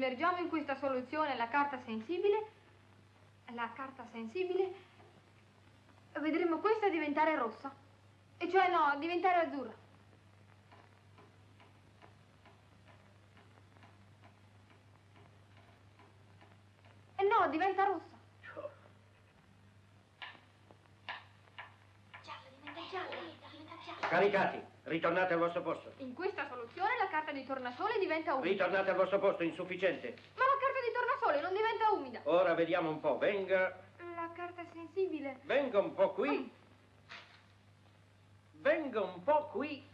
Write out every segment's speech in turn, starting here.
immergiamo in questa soluzione la carta sensibile, vedremo questa diventare rossa. E cioè no, diventare azzurra. E no, diventa rossa. Caricati, ritornate al vostro posto. In questa soluzione la carta di tornasole diventa umida. Ritornate al vostro posto, insufficiente. Ma la carta di tornasole non diventa umida. Ora vediamo un po', venga. La carta sensibile. Venga un po' qui. Venga un po' qui.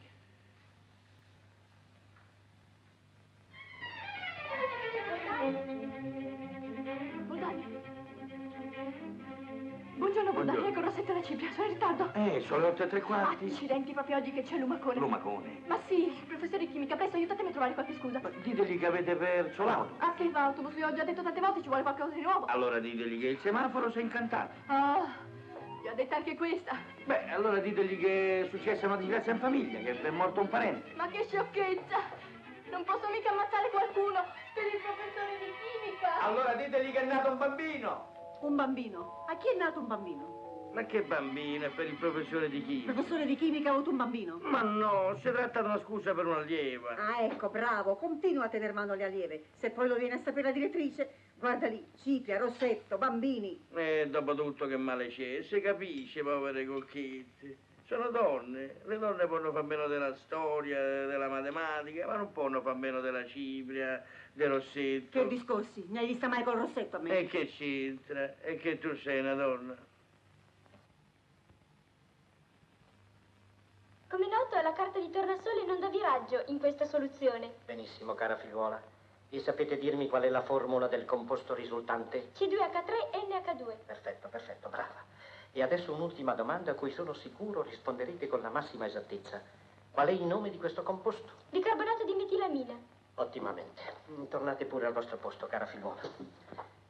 Buongiorno, Bodani, ecco Rossetto da Cipria, sono in ritardo. Sono le 8:15. Accidenti, proprio oggi che c'è Lumacone. Lumacone? Ma sì, il professore di chimica, presto aiutatemi a trovare qualche scusa. Ditegli che avete perso l'auto. Ah, che autobus, io ho già detto tante volte ci vuole qualcosa di nuovo. Allora ditegli che il semaforo si è incantato. Ah, ti ho detto anche questa. Beh, allora ditegli che è successa una disgrazia in famiglia, che è morto un parente. Ma che sciocchezza! Non posso mica ammazzare qualcuno per il professore di chimica. Allora ditegli che è nato un bambino. Un bambino? A chi è nato un bambino? Ma che bambino? È per il professore di Il chimica. professore di chimica ha avuto un bambino? Ma no, si tratta di una scusa per un'allieva. Ah, ecco, bravo, continua a tener mano alle allieve. Se poi lo viene a sapere la direttrice, guarda lì, Cipria, Rossetto, bambini. Dopo tutto che male c'è, si capisce, povere cocchette. Sono donne, le donne possono far meno della storia, della matematica, ma non possono far meno della Cipria, del Rossetto. Che discorsi, ne hai vista mai col Rossetto a me? E che c'entra? E che tu sei una donna. Come noto, la carta di tornasole non dà viraggio in questa soluzione. Benissimo, cara figliuola. E sapete dirmi qual è la formula del composto risultante? C2H3NH2. Perfetto, perfetto, brava. E adesso un'ultima domanda a cui sono sicuro risponderete con la massima esattezza. Qual è il nome di questo composto? Bicarbonato di metilamina. Ottimamente. Tornate pure al vostro posto, cara figliuola.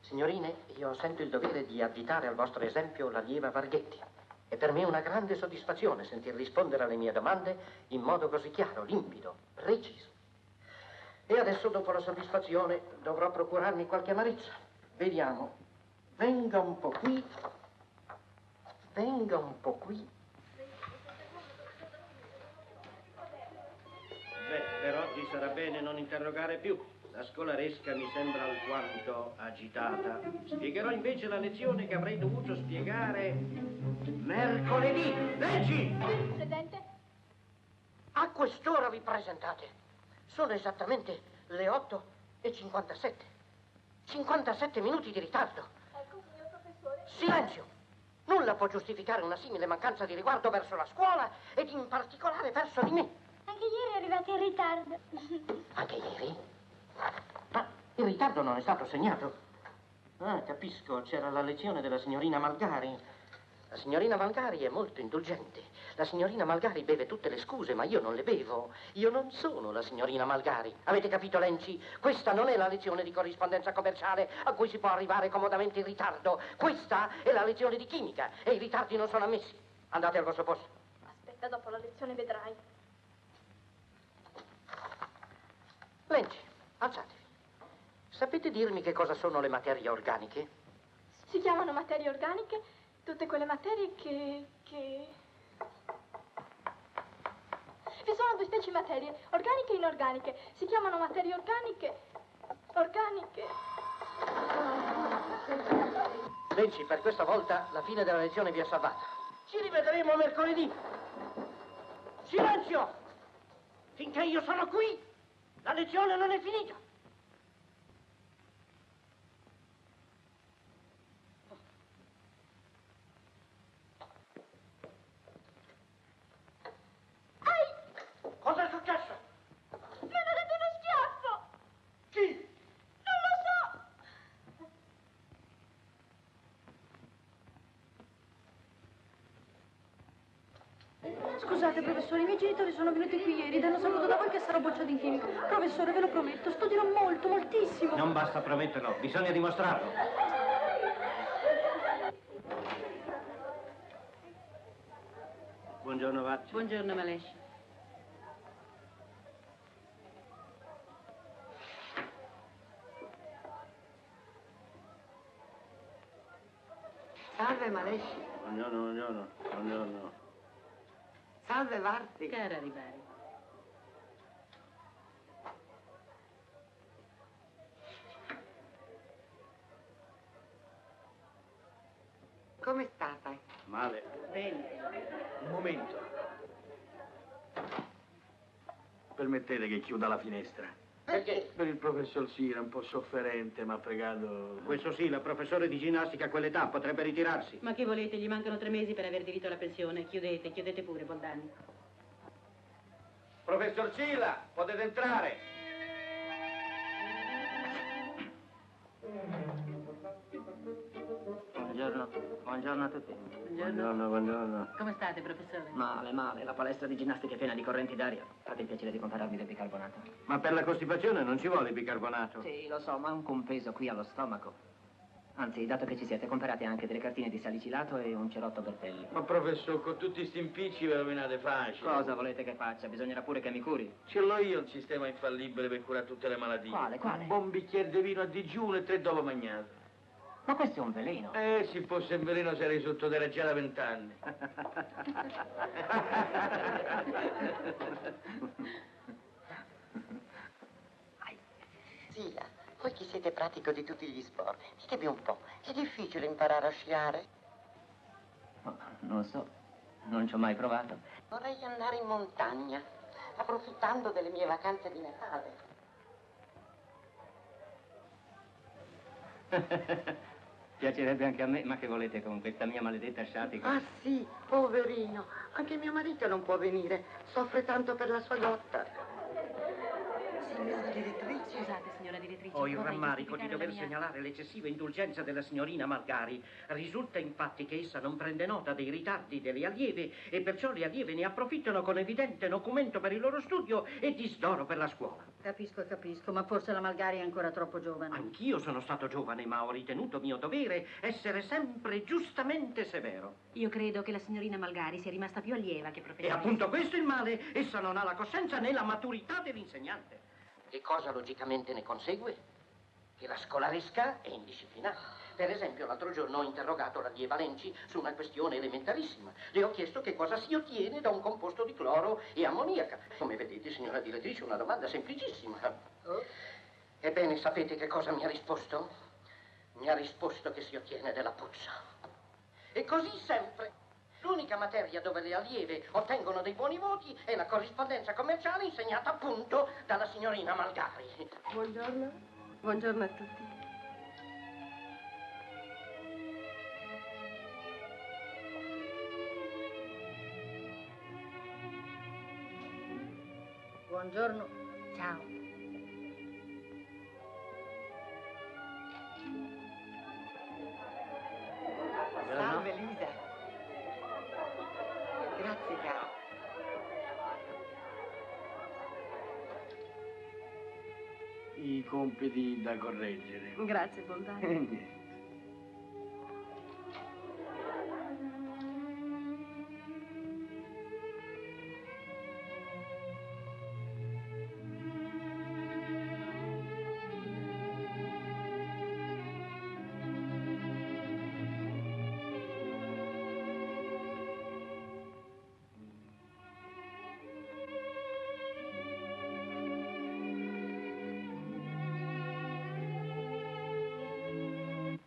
Signorine, io sento il dovere di additare al vostro esempio l'allieva Varghetti. E per me è una grande soddisfazione sentir rispondere alle mie domande in modo così chiaro, limpido, preciso. E adesso, dopo la soddisfazione, dovrò procurarmi qualche amarezza. Vediamo. Venga un po' qui. Venga un po' qui. Beh, per oggi sarà bene non interrogare più. La scolaresca mi sembra alquanto agitata. Spiegherò invece la lezione che avrei dovuto spiegare mercoledì. Leggi! Presente? A quest'ora vi presentate. Sono esattamente le 8:57. 57 minuti di ritardo. Ecco, signor professore. Silenzio! Nulla può giustificare una simile mancanza di riguardo verso la scuola ed in particolare verso di me. Anche ieri arrivate in ritardo. Anche ieri? Ma il ritardo non è stato segnato. Ah, capisco, c'era la lezione della signorina Malgari. La signorina Malgari è molto indulgente. La signorina Malgari beve tutte le scuse, ma io non le bevo. Io non sono la signorina Malgari. Avete capito, Lenci? Questa non è la lezione di corrispondenza commerciale a cui si può arrivare comodamente in ritardo. Questa è la lezione di chimica e i ritardi non sono ammessi. Andate al vostro posto. Aspetta, dopo la lezione vedrai. Lenci, alzatevi. Sapete dirmi che cosa sono le materie organiche? Si chiamano materie organiche tutte quelle materie che... Vi sono due specie di materie, organiche e inorganiche. Si chiamano materie organiche... Lenci, per questa volta la fine della lezione vi è salvata. Ci rivedremo mercoledì. Silenzio! Finché io sono qui, la lezione non è finita. Cosa è successo? Mi hanno dato uno schiaffo! Chi? Non lo so! Scusate, professore, i miei genitori sono venuti qui ieri ed hanno saputo da voi che sarò bocciata in chimica. Professore, ve lo prometto, studierò molto, moltissimo. Non basta prometterlo, bisogna dimostrarlo. Buongiorno, Vacci. Buongiorno, Malesci. Salve Malesci. Buongiorno, buongiorno, buongiorno. Salve Varti. Cara Ribari. Come state? Male. Bene. Un momento. Permettete che chiuda la finestra. Perché? Per il professor Sira, un po' sofferente, mi ha pregato... Questo sì, il professore di ginnastica a quell'età potrebbe ritirarsi. Ma che volete? Gli mancano 3 mesi per aver diritto alla pensione. Chiudete, chiudete pure, Boldani. Professor Sila, potete entrare. Buongiorno, buongiorno a tutti. Buongiorno, buongiorno. Come state, professore? Male, male, la palestra di ginnastica è piena di correnti d'aria. Fate il piacere di compararmi del bicarbonato. Ma per la costipazione non ci vuole bicarbonato. Sì, lo so, ma ha un compeso qui allo stomaco. Anzi, dato che ci siete, comperate anche delle cartine di salicilato e un cerotto Bertelli. Ma professor, con tutti sti impicci ve lo venate facile. Cosa volete che faccia? Bisognerà pure che mi curi. Ce l'ho io il sistema infallibile per curare tutte le malattie. Quale, quale? Un buon bicchiere di vino a digiuno e 3 dopo mangiato. Ma questo è un veleno. Se fosse un veleno sarei sottoterra già da 20 anni. Zia, voi che siete pratico di tutti gli sport, ditemi un po', è difficile imparare a sciare? Oh, non so, non ci ho mai provato. Vorrei andare in montagna, approfittando delle mie vacanze di Natale. Piacerebbe anche a me, ma che volete con questa mia maledetta sciatica? Ah sì, poverino, anche mio marito non può venire, soffre tanto per la sua gotta. Signora direttrice. Scusate, signora direttrice. Ho il vorrei rammarico di giustificare dover la mia- segnalare l'eccessiva indulgenza della signorina Malgari. Risulta infatti che essa non prende nota dei ritardi delle allieve e perciò le allieve ne approfittano con evidente nocumento per il loro studio e disdoro per la scuola. Capisco, ma forse la Malgari è ancora troppo giovane. Anch'io sono stato giovane, ma ho ritenuto mio dovere essere sempre giustamente severo. Io credo che la signorina Malgari sia rimasta più allieva che E professoressa. appunto questo è il male. Essa non ha la coscienza né la maturità dell'insegnante. E cosa logicamente ne consegue? Che la scolaresca è indisciplinata. Per esempio, l'altro giorno ho interrogato l'allieva Lenci su una questione elementarissima. Le ho chiesto che cosa si ottiene da un composto di cloro e ammoniaca. Come vedete, signora direttrice, una domanda semplicissima. Ebbene, sapete che cosa mi ha risposto? Mi ha risposto che si ottiene della puzza. E così sempre. L'unica materia dove le allieve ottengono dei buoni voti è la corrispondenza commerciale insegnata appunto dalla signorina Malgari. Buongiorno. Buongiorno a tutti. Buongiorno. Ciao. Salve Lisa. Grazie cara. I compiti da correggere. Grazie, Boldani.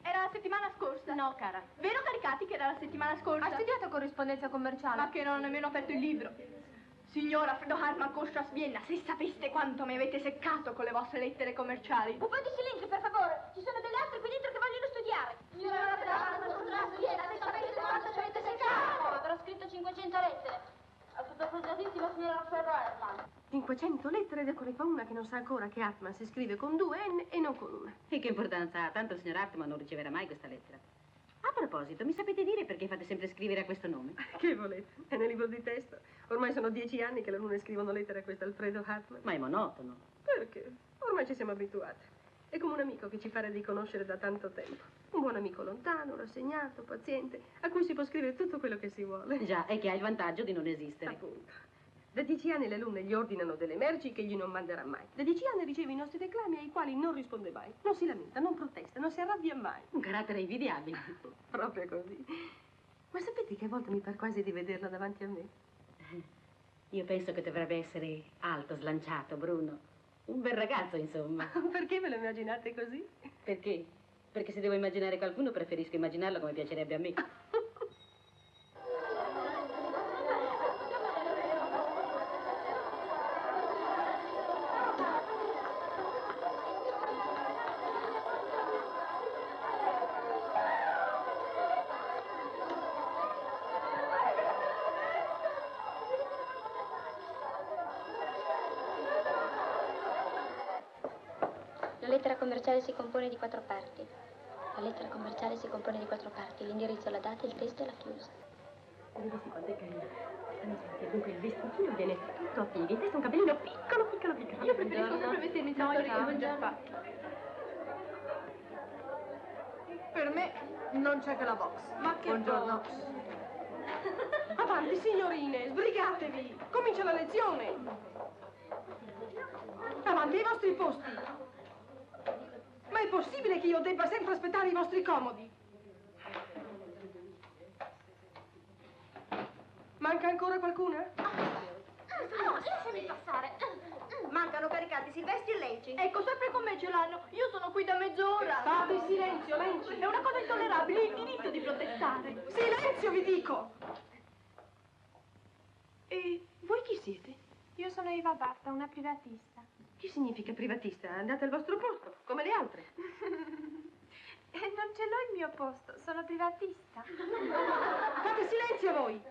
Era la settimana scorsa. No, cara. Vero Caricati che era la settimana scorsa? Ha studiato corrispondenza commerciale? Ma che non ho nemmeno aperto il libro. Signora Fredo Hartmann Kostras Vienna, se sapeste quanto mi avete seccato con le vostre lettere commerciali. Un po' di silenzio, per favore. Ci sono delle altre qui dentro che vogliono studiare. Signora Fredo Hartmann Kostras Vienna, se sapeste quanto ci avete seccato. Avrò scritto 500 lettere. Al sottopregiatissima signora Fredo Hartmann. 500 lettere, ed eccone qua una che non sa ancora che Hartmann si scrive con 2 N e non con una. E che importanza ha? Tanto il signor Hartmann non riceverà mai questa lettera. A proposito, mi sapete dire perché fate sempre scrivere a questo nome? Che volete? È nel libro di testo. Ormai sono 10 anni che le lune scrivono lettere a questo Alfredo Hartmann. Ma è monotono. Perché? Ormai ci siamo abituati. È come un amico che ci pare di conoscere da tanto tempo. Un buon amico lontano, rassegnato, paziente, a cui si può scrivere tutto quello che si vuole. Già, e che ha il vantaggio di non esistere. Appunto. Da 10 anni le alunne gli ordinano delle merci che egli non manderà mai. Da 10 anni riceve i nostri reclami ai quali non risponde mai. Non si lamenta, non protesta, non si arrabbia mai. Un carattere invidiabile. Proprio così. Ma sapete che a volte mi par quasi di vederla davanti a me? Io penso che dovrebbe essere alto, slanciato, bruno. Un bel ragazzo, insomma. Perché ve lo immaginate così? Perché? Perché se devo immaginare qualcuno preferisco immaginarlo come piacerebbe a me. La lettera commerciale si compone di 4 parti. La lettera commerciale si compone di 4 parti. L'indirizzo, la data, il testo e la chiusa. Vedi quanto è carino. Dunque il vestitino viene tutto a pieghe, il testo è un capellino piccolo, piccolo, piccolo. Io preferisco sempre vestirmi in sartoria che mangiare. Per me non c'è che la box. Ma che Buongiorno. box? Avanti, signorine, sbrigatevi. Comincia la lezione. Avanti ai vostri posti. Ma è possibile che io debba sempre aspettare i vostri comodi? Manca ancora qualcuna? No, lasciami passare. Mancano caricati Silvestri e Lenci. Ecco, sempre con me ce l'hanno. Io sono qui da mezz'ora. State in silenzio, Lenci. È una cosa intollerabile, ho il diritto di protestare. Silenzio, vi dico! E voi chi siete? Io sono Eva Barta, una privatista. Che significa privatista? Andate al vostro posto, come le altre. E non ce l'ho il mio posto, sono privatista. Fate silenzio voi!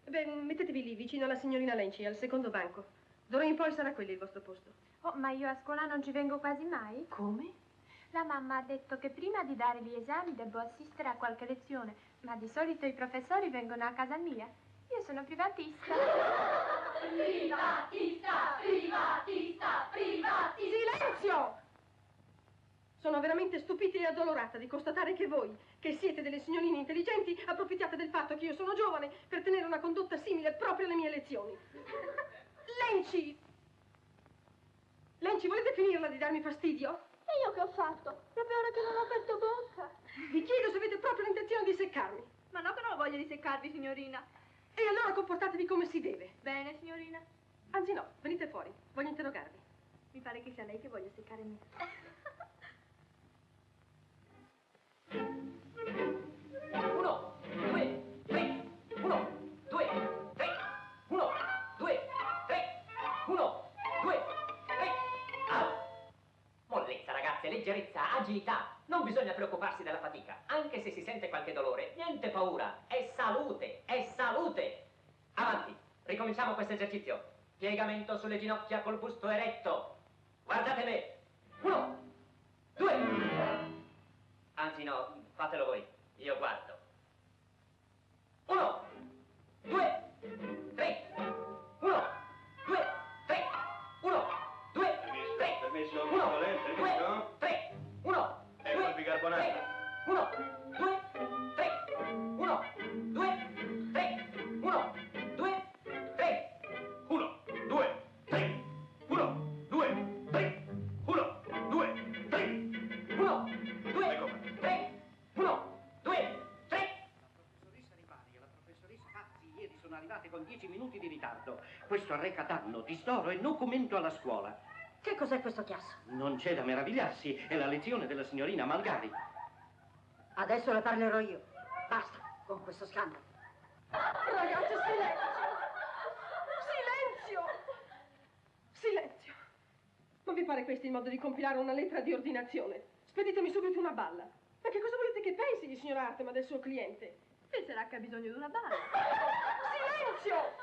Beh, mettetevi lì, vicino alla signorina Lenci, al secondo banco. D'ora in poi sarà quello il vostro posto. Oh, ma io a scuola non ci vengo quasi mai. Come? La mamma ha detto che prima di dare gli esami devo assistere a qualche lezione, ma di solito i professori vengono a casa mia. Io sono privatista. Privatista, privatista, privatista. Silenzio! Sono veramente stupita e addolorata di constatare che voi, che siete delle signorine intelligenti, approfittate del fatto che io sono giovane per tenere una condotta simile proprio alle mie lezioni. Lenci! Lenci, volete finirla di darmi fastidio? E io che ho fatto? Proprio ora che non ho aperto bocca. Vi chiedo se avete proprio l'intenzione di seccarmi. Ma no che non ho voglia di seccarvi, signorina. E allora comportatevi come si deve. Bene, signorina. Anzi no, venite fuori, voglio interrogarvi. Mi pare che sia lei che voglia seccare me. 1, 2, 3. 1, 2, 3. 1, 2, 3. 1, 2, 3. Mollezza, ragazze, leggerezza, agilità. Non bisogna preoccuparsi della fatica. Anche se si sente qualche dolore, niente paura. È salute, è salute. Avanti, ricominciamo questo esercizio. Piegamento sulle ginocchia col busto eretto. Guardate me. 1, 2. Anzi no, fatelo voi. Io guardo. 1, 2, 3. 1, 2, 3. 1, 2, 3. Permesso, 1, 2, 3. 1, 2, bicarbonato. 1, 2, 3. 1, 2, 3. 1, 2, 3. 1, 2, 3. 1, 2, 3. 1, 2, 3. 1, 2, 3. 1, 2, 3. Professoressa Ripari e la professoressa Pazzi ieri sono arrivate con 10 minuti di ritardo. Questo arreca danno, disdoro e nocumento alla scuola. Che cos'è questo chiasso? Non c'è da meravigliarsi, è la lezione della signorina Malgari. Adesso ne parlerò io. Basta con questo scandalo. Ragazzi, silenzio! Silenzio! Silenzio! Non vi pare questo il modo di compilare una lettera di ordinazione? Speditemi subito una balla. Ma che cosa volete che pensi il signor Harteman del suo cliente? Penserà che ha bisogno di una balla. Silenzio!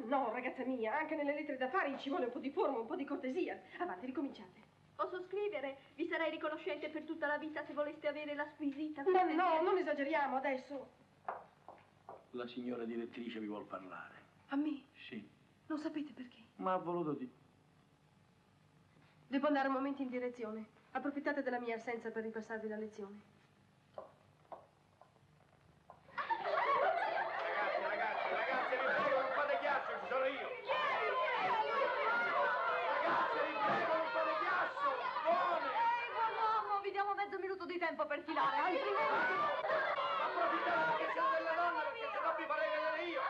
No, ragazza mia, anche nelle lettere d'affari ci vuole un po' di forma, un po' di cortesia. Avanti, ricominciate. Posso scrivere? Vi sarei riconoscente per tutta la vita se voleste avere la squisita. Ma no, non esageriamo adesso. La signora direttrice vi vuol parlare. A me? Sì, Non sapete perché? ma ha voluto di... Devo andare un momento in direzione. Approfittate della mia assenza per ripassarvi la lezione. Ragazzi, vi prego, non fate ghiaccio, ci sono io. sfilare, altrimenti... Approfittare che sono della donna perché se no mi farei vedere io.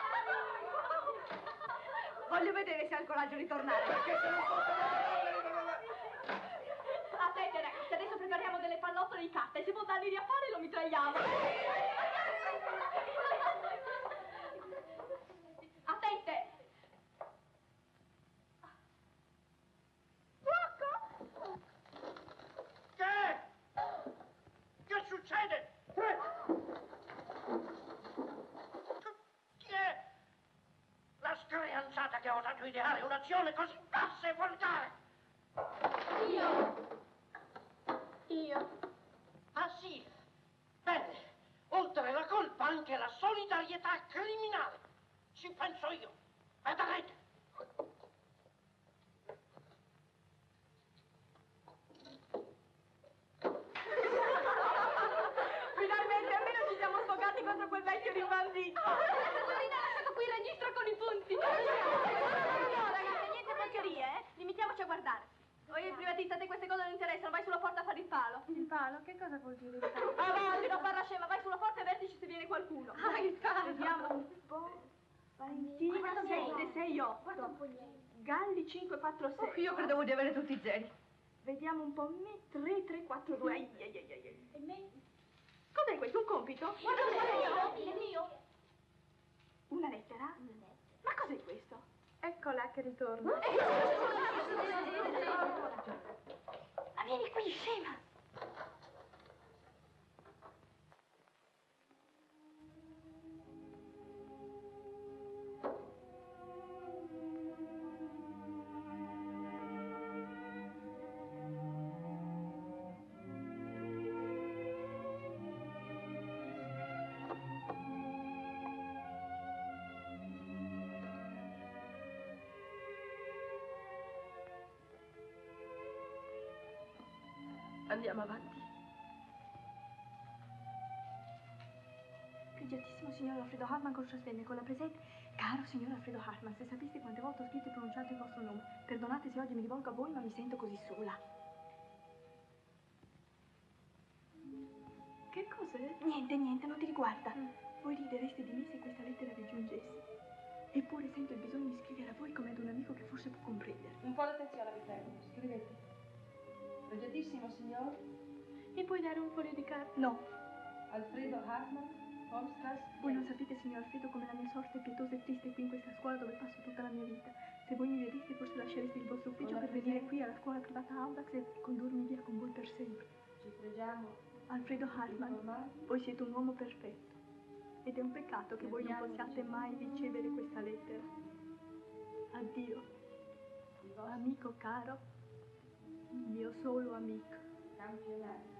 Voglio vedere se ha il coraggio di tornare. Perché se non fosse della donna... Attente ragazzi, adesso prepariamo delle pallottole di carta e se può darli a fare lo mitragliamo. Attente! Fuoco! Che succede? Chi è? La screanzata che ha osato ideare un'azione così bassa e volgare. Io. Ah sì? Bene, oltre la colpa anche la solidarietà criminale. Ci penso io. Vedrete. Finalmente almeno ci siamo sfogati contro quel vecchio rimbambito. Signorina, lasciato qui il registro con i punti. No, ragazzi, niente porcherie, eh? Limitiamoci a guardare. Voi privatista, te queste cose non interessano, vai sulla porta a fare il palo. Il palo? Che cosa vuol dire il palo? Avanti, non farla scema, vai sulla porta e vertici se viene qualcuno. Ah, il palo. Vediamo un po'. Valentina 768. Galli 546. Io credevo di avere tutti i zeri. Vediamo un po' me 3342. Ai, ai, ai, ai. E me? Cos'è questo? Un compito? Guarda, è mio. Una lettera? Ma cos'è questo? Eccola che ritorna. Ma vieni qui, scema! Andiamo avanti. Pregiatissimo signor Alfredo Hartmann con Sciasvenne, con la presente. Caro signor Alfredo Hartmann, se sapeste quante volte ho scritto e pronunciato il vostro nome, perdonate se oggi mi rivolgo a voi, ma mi sento così sola. Che cos'è? Niente, non ti riguarda. Voi ridereste di me se questa lettera vi giungesse. Eppure sento il bisogno di scrivere a voi come ad un amico che forse può comprendere. Un po' d'attenzione, vi prego. Scrivete. Pregiatissimo signor Mi puoi dare un foglio di carta? No. Alfredo Hartmann, Holmstrasse. Voi non sapete, signor Alfredo, come la mia sorte è pietosa e triste qui in questa scuola dove passo tutta la mia vita. Se voi mi vedeste, forse lascereste il vostro ufficio per venire qui alla scuola privata Audax e condurmi via con voi per sempre. Ci preghiamo. Alfredo Hartmann, voi siete un uomo perfetto. Ed è un peccato che voi non possiate mai ricevere questa lettera. Addio. Amico caro, mio solo amico. Campionato.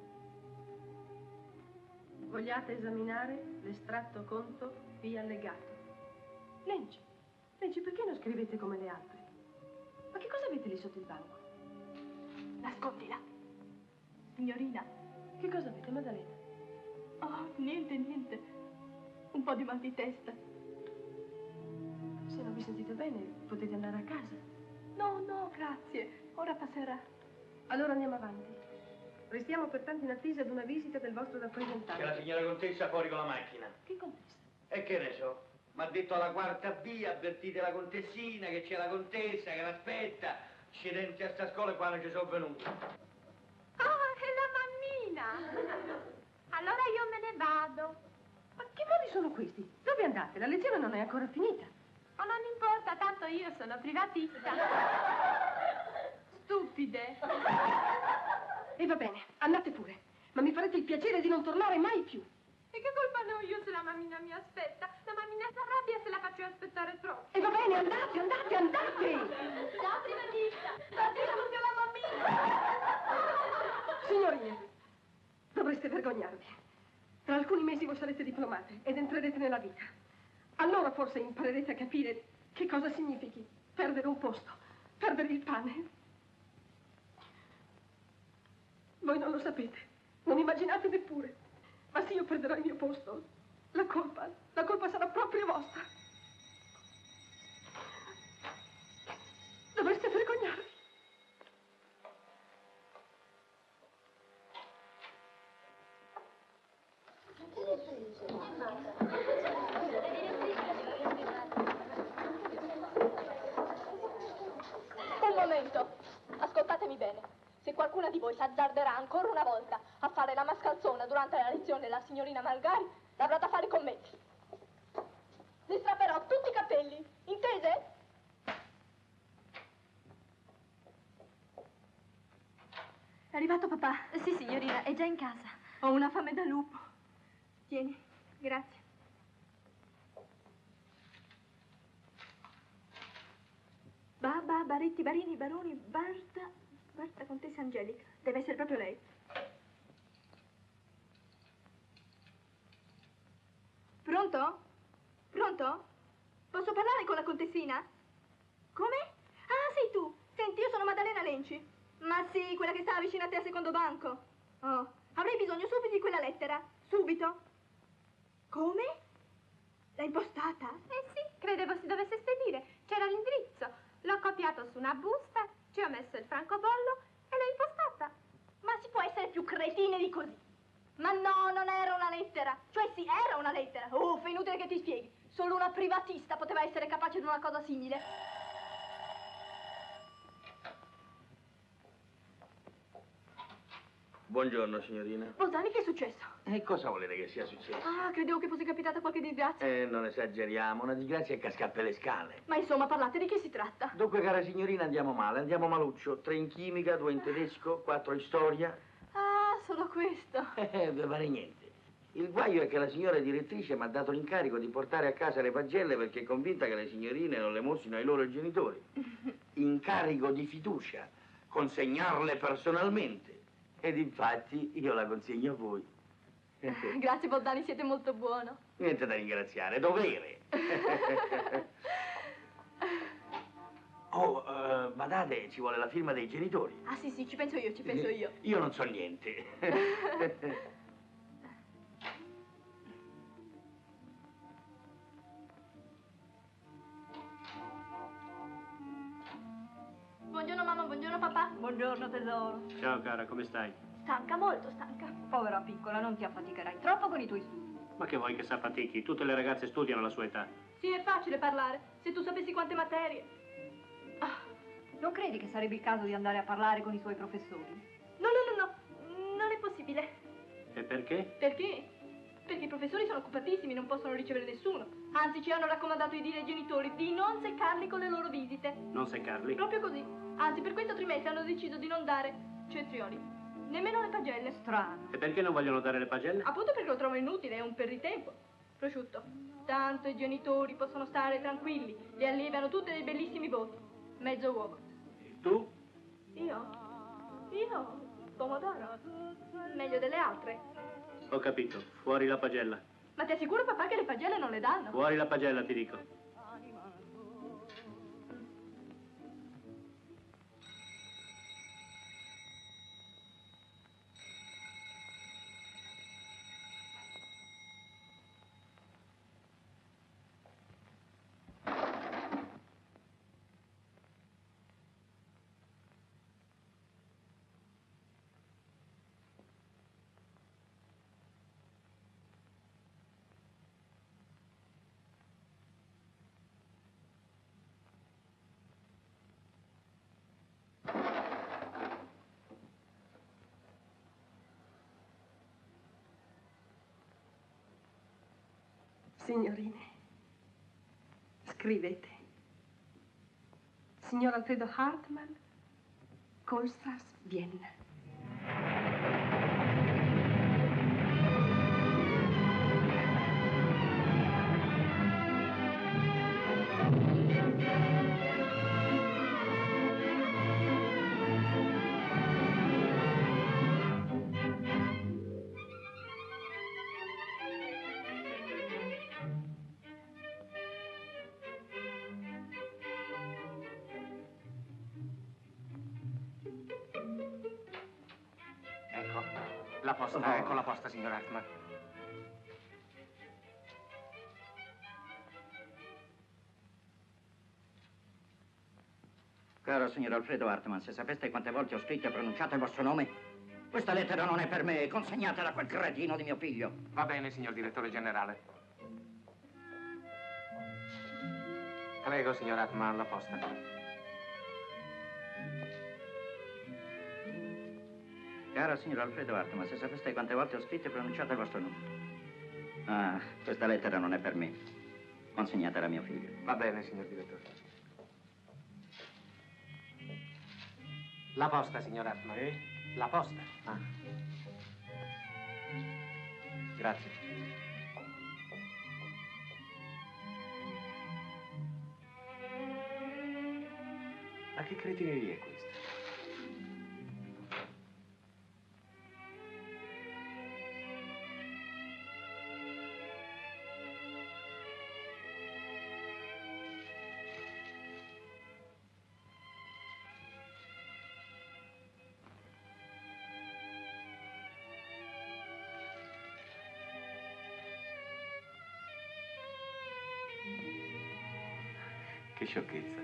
Vogliate esaminare l'estratto conto qui allegato. Lenci, perché non scrivete come le altre? Ma che cosa avete lì sotto il banco? Nascondila. Signorina. Che cosa avete, Maddalena? Oh, niente. Un po' di mal di testa. Se non vi sentite bene, potete andare a casa. No, grazie. Ora passerà. Allora andiamo avanti. Restiamo pertanto in attesa di una visita del vostro rappresentante. C'è la signora contessa fuori con la macchina. Che contessa? E che ne so? M'ha detto alla quarta B, avvertite la contessina, che c'è la contessa, che l'aspetta. Accidenti a sta scuola e qua non ci sono venuto. Ah, è la mammina. Allora io me ne vado. Ma che modi sono questi? Dove andate? La lezione non è ancora finita. Ma non importa, tanto io sono privatista. Stupide. E va bene, andate pure. Ma mi farete il piacere di non tornare mai più. E che colpa ne ho io se la mammina mi aspetta? La mammina si arrabbia se la faccio aspettare troppo. E va bene, andate! Ciao privatista! Stasera proprio la mammina! Signorine, dovreste vergognarvi. Tra alcuni mesi voi sarete diplomate ed entrerete nella vita. Allora forse imparerete a capire che cosa significhi perdere un posto, perdere il pane. Voi non lo sapete, non immaginate neppure. Ma se io perderò il mio posto, la colpa sarà proprio vostra. Dovreste vergognarvi. arrivato papà? Sì, signorina, è già in casa. Ho una fame da lupo. Tieni, grazie. Baba, Baretti, Barini, Baroni, Barta, Contessa Angelica. Deve essere proprio lei. Pronto? Pronto? Posso parlare con la contessina? Come? Ah, sei tu. Senti, io sono Maddalena Lenci. Ma sì, quella che stava vicino a te al secondo banco. Oh, avrei bisogno subito di quella lettera. Subito. Come? L'hai impostata? Sì, credevo si dovesse spedire. C'era l'indirizzo. L'ho copiato su una busta, ci ho messo il francobollo e l'ho impostata. Ma si può essere più cretine di così? Ma no, non era una lettera. Cioè sì, era una lettera. È inutile che ti spieghi. Solo una privatista poteva essere capace di una cosa simile. Buongiorno, signorina. Bolzani, che è successo? E cosa volete che sia successo? Ah, credevo che fosse capitata qualche disgrazia. Non esageriamo, una disgrazia è cascare per le scale. Ma insomma, parlate di che si tratta? Dunque, cara signorina, andiamo male, andiamo maluccio. 3 in chimica, 2 in tedesco, 4 in storia. Ah, solo questo. Non vale niente. Il guaio è che la signora direttrice mi ha dato l'incarico di portare a casa le pagelle perché è convinta che le signorine non le mostrino ai loro genitori. Incarico di fiducia, consegnarle personalmente. Ed infatti io la consegno a voi. Grazie, Bolzani, siete molto buono. Niente da ringraziare, dovere. Badate, ci vuole la firma dei genitori. Ah, sì, ci penso io, ci penso io. Io non so niente. Buongiorno mamma, buongiorno papà. Buongiorno tesoro. Ciao cara, come stai? Stanca, molto stanca. Povera piccola, non ti affaticherai troppo con i tuoi studi. Ma che vuoi che s'affatichi? Tutte le ragazze studiano alla sua età. Sì, è facile parlare. Se tu sapessi quante materie. Non credi che sarebbe il caso di andare a parlare con i suoi professori? No. Non è possibile. E perché? Perché? Perché i professori sono occupatissimi, non possono ricevere nessuno. Anzi, ci hanno raccomandato di dire ai genitori di non seccarli con le loro visite. Non seccarli? Proprio così. Anzi, per questo trimestre hanno deciso di non dare cetrioli. Nemmeno le pagelle. Strano. E perché non vogliono dare le pagelle? Appunto perché lo trovano inutile, è un perditempo. Prosciutto. Tanto i genitori possono stare tranquilli. Li alleviano tutte dei bellissimi voti. Mezzo uovo. E tu? Io? Pomodoro. Meglio delle altre. Ho capito. Fuori la pagella. Ma ti assicuro, papà, che le pagelle non le danno. Fuori la pagella, ti dico. Signorine, scrivete. Signor Alfredo Hartmann, Kohlstrasse, Vienna. La posta, ecco la posta, signor Hartmann. Caro signor Alfredo Hartmann, se sapeste quante volte ho scritto e pronunciato il vostro nome, questa lettera non è per me, consegnatela a quel cretino di mio figlio. Va bene, signor direttore generale. Prego, signor Hartmann, la posta. Caro signor Alfredo Hartmann, se sapeste quante volte ho scritto e pronunciato il vostro nome. Ah, questa lettera non è per me. Consegnatela a mio figlio. Va bene, signor direttore. La posta, signor Hartmann. La posta. Ah. Grazie. Ma che cretineria è questa? Che sciocchezza.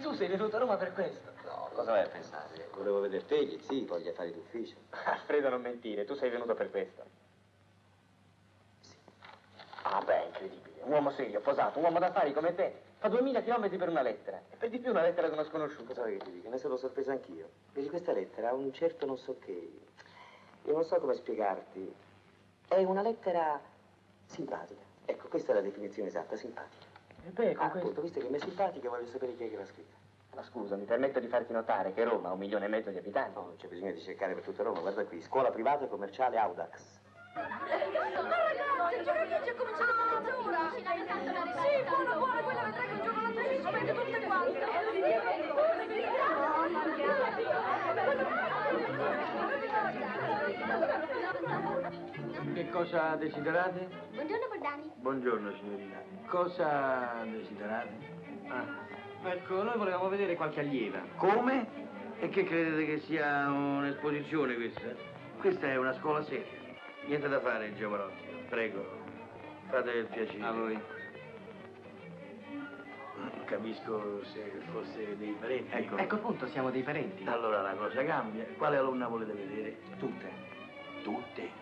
Tu sei venuto a Roma per questo? No, cosa vai a pensare? Volevo vedere te, gli zii, poi gli affari d'ufficio. Alfredo, non mentire, tu sei venuto per questo. Sì. Ah beh, incredibile. Un uomo serio, posato, un uomo d'affari come te. Fa 2000 chilometri per una lettera. E per di più una lettera di uno sconosciuto. Cosa vuoi che ti dica? Ne sono sorpreso anch'io. Vedi, questa lettera ha un certo non so che. Io non so come spiegarti. È una lettera simpatica. Ecco, questa è la definizione esatta, simpatica. E beh, con questo... Appunto, visto che mi è simpatica, voglio sapere chi è che l'ha scritta. Ma scusa, mi permetto di farti notare che Roma ha 1,5 milioni di abitanti. No, non c'è bisogno di cercare per tutta Roma. Guarda qui, scuola privata e commerciale Audax. Ma ragazzi, il giocatrice ha cominciato a mezz'ora! Sì, buona, quella vedrai che il giovanotto si spende tutte quante! Che cosa desiderate? Buongiorno, Bordani. Buongiorno, signorina. Cosa desiderate? Ecco, noi volevamo vedere qualche allieva. Come? E che credete che sia un'esposizione questa? Questa è una scuola seria. Niente da fare, giovanotti. Prego, fate il piacere. A voi. Capisco se fosse dei parenti. Ecco appunto, siamo dei parenti. Allora la cosa cambia. Quale alunna volete vedere? Tutte. Tutte?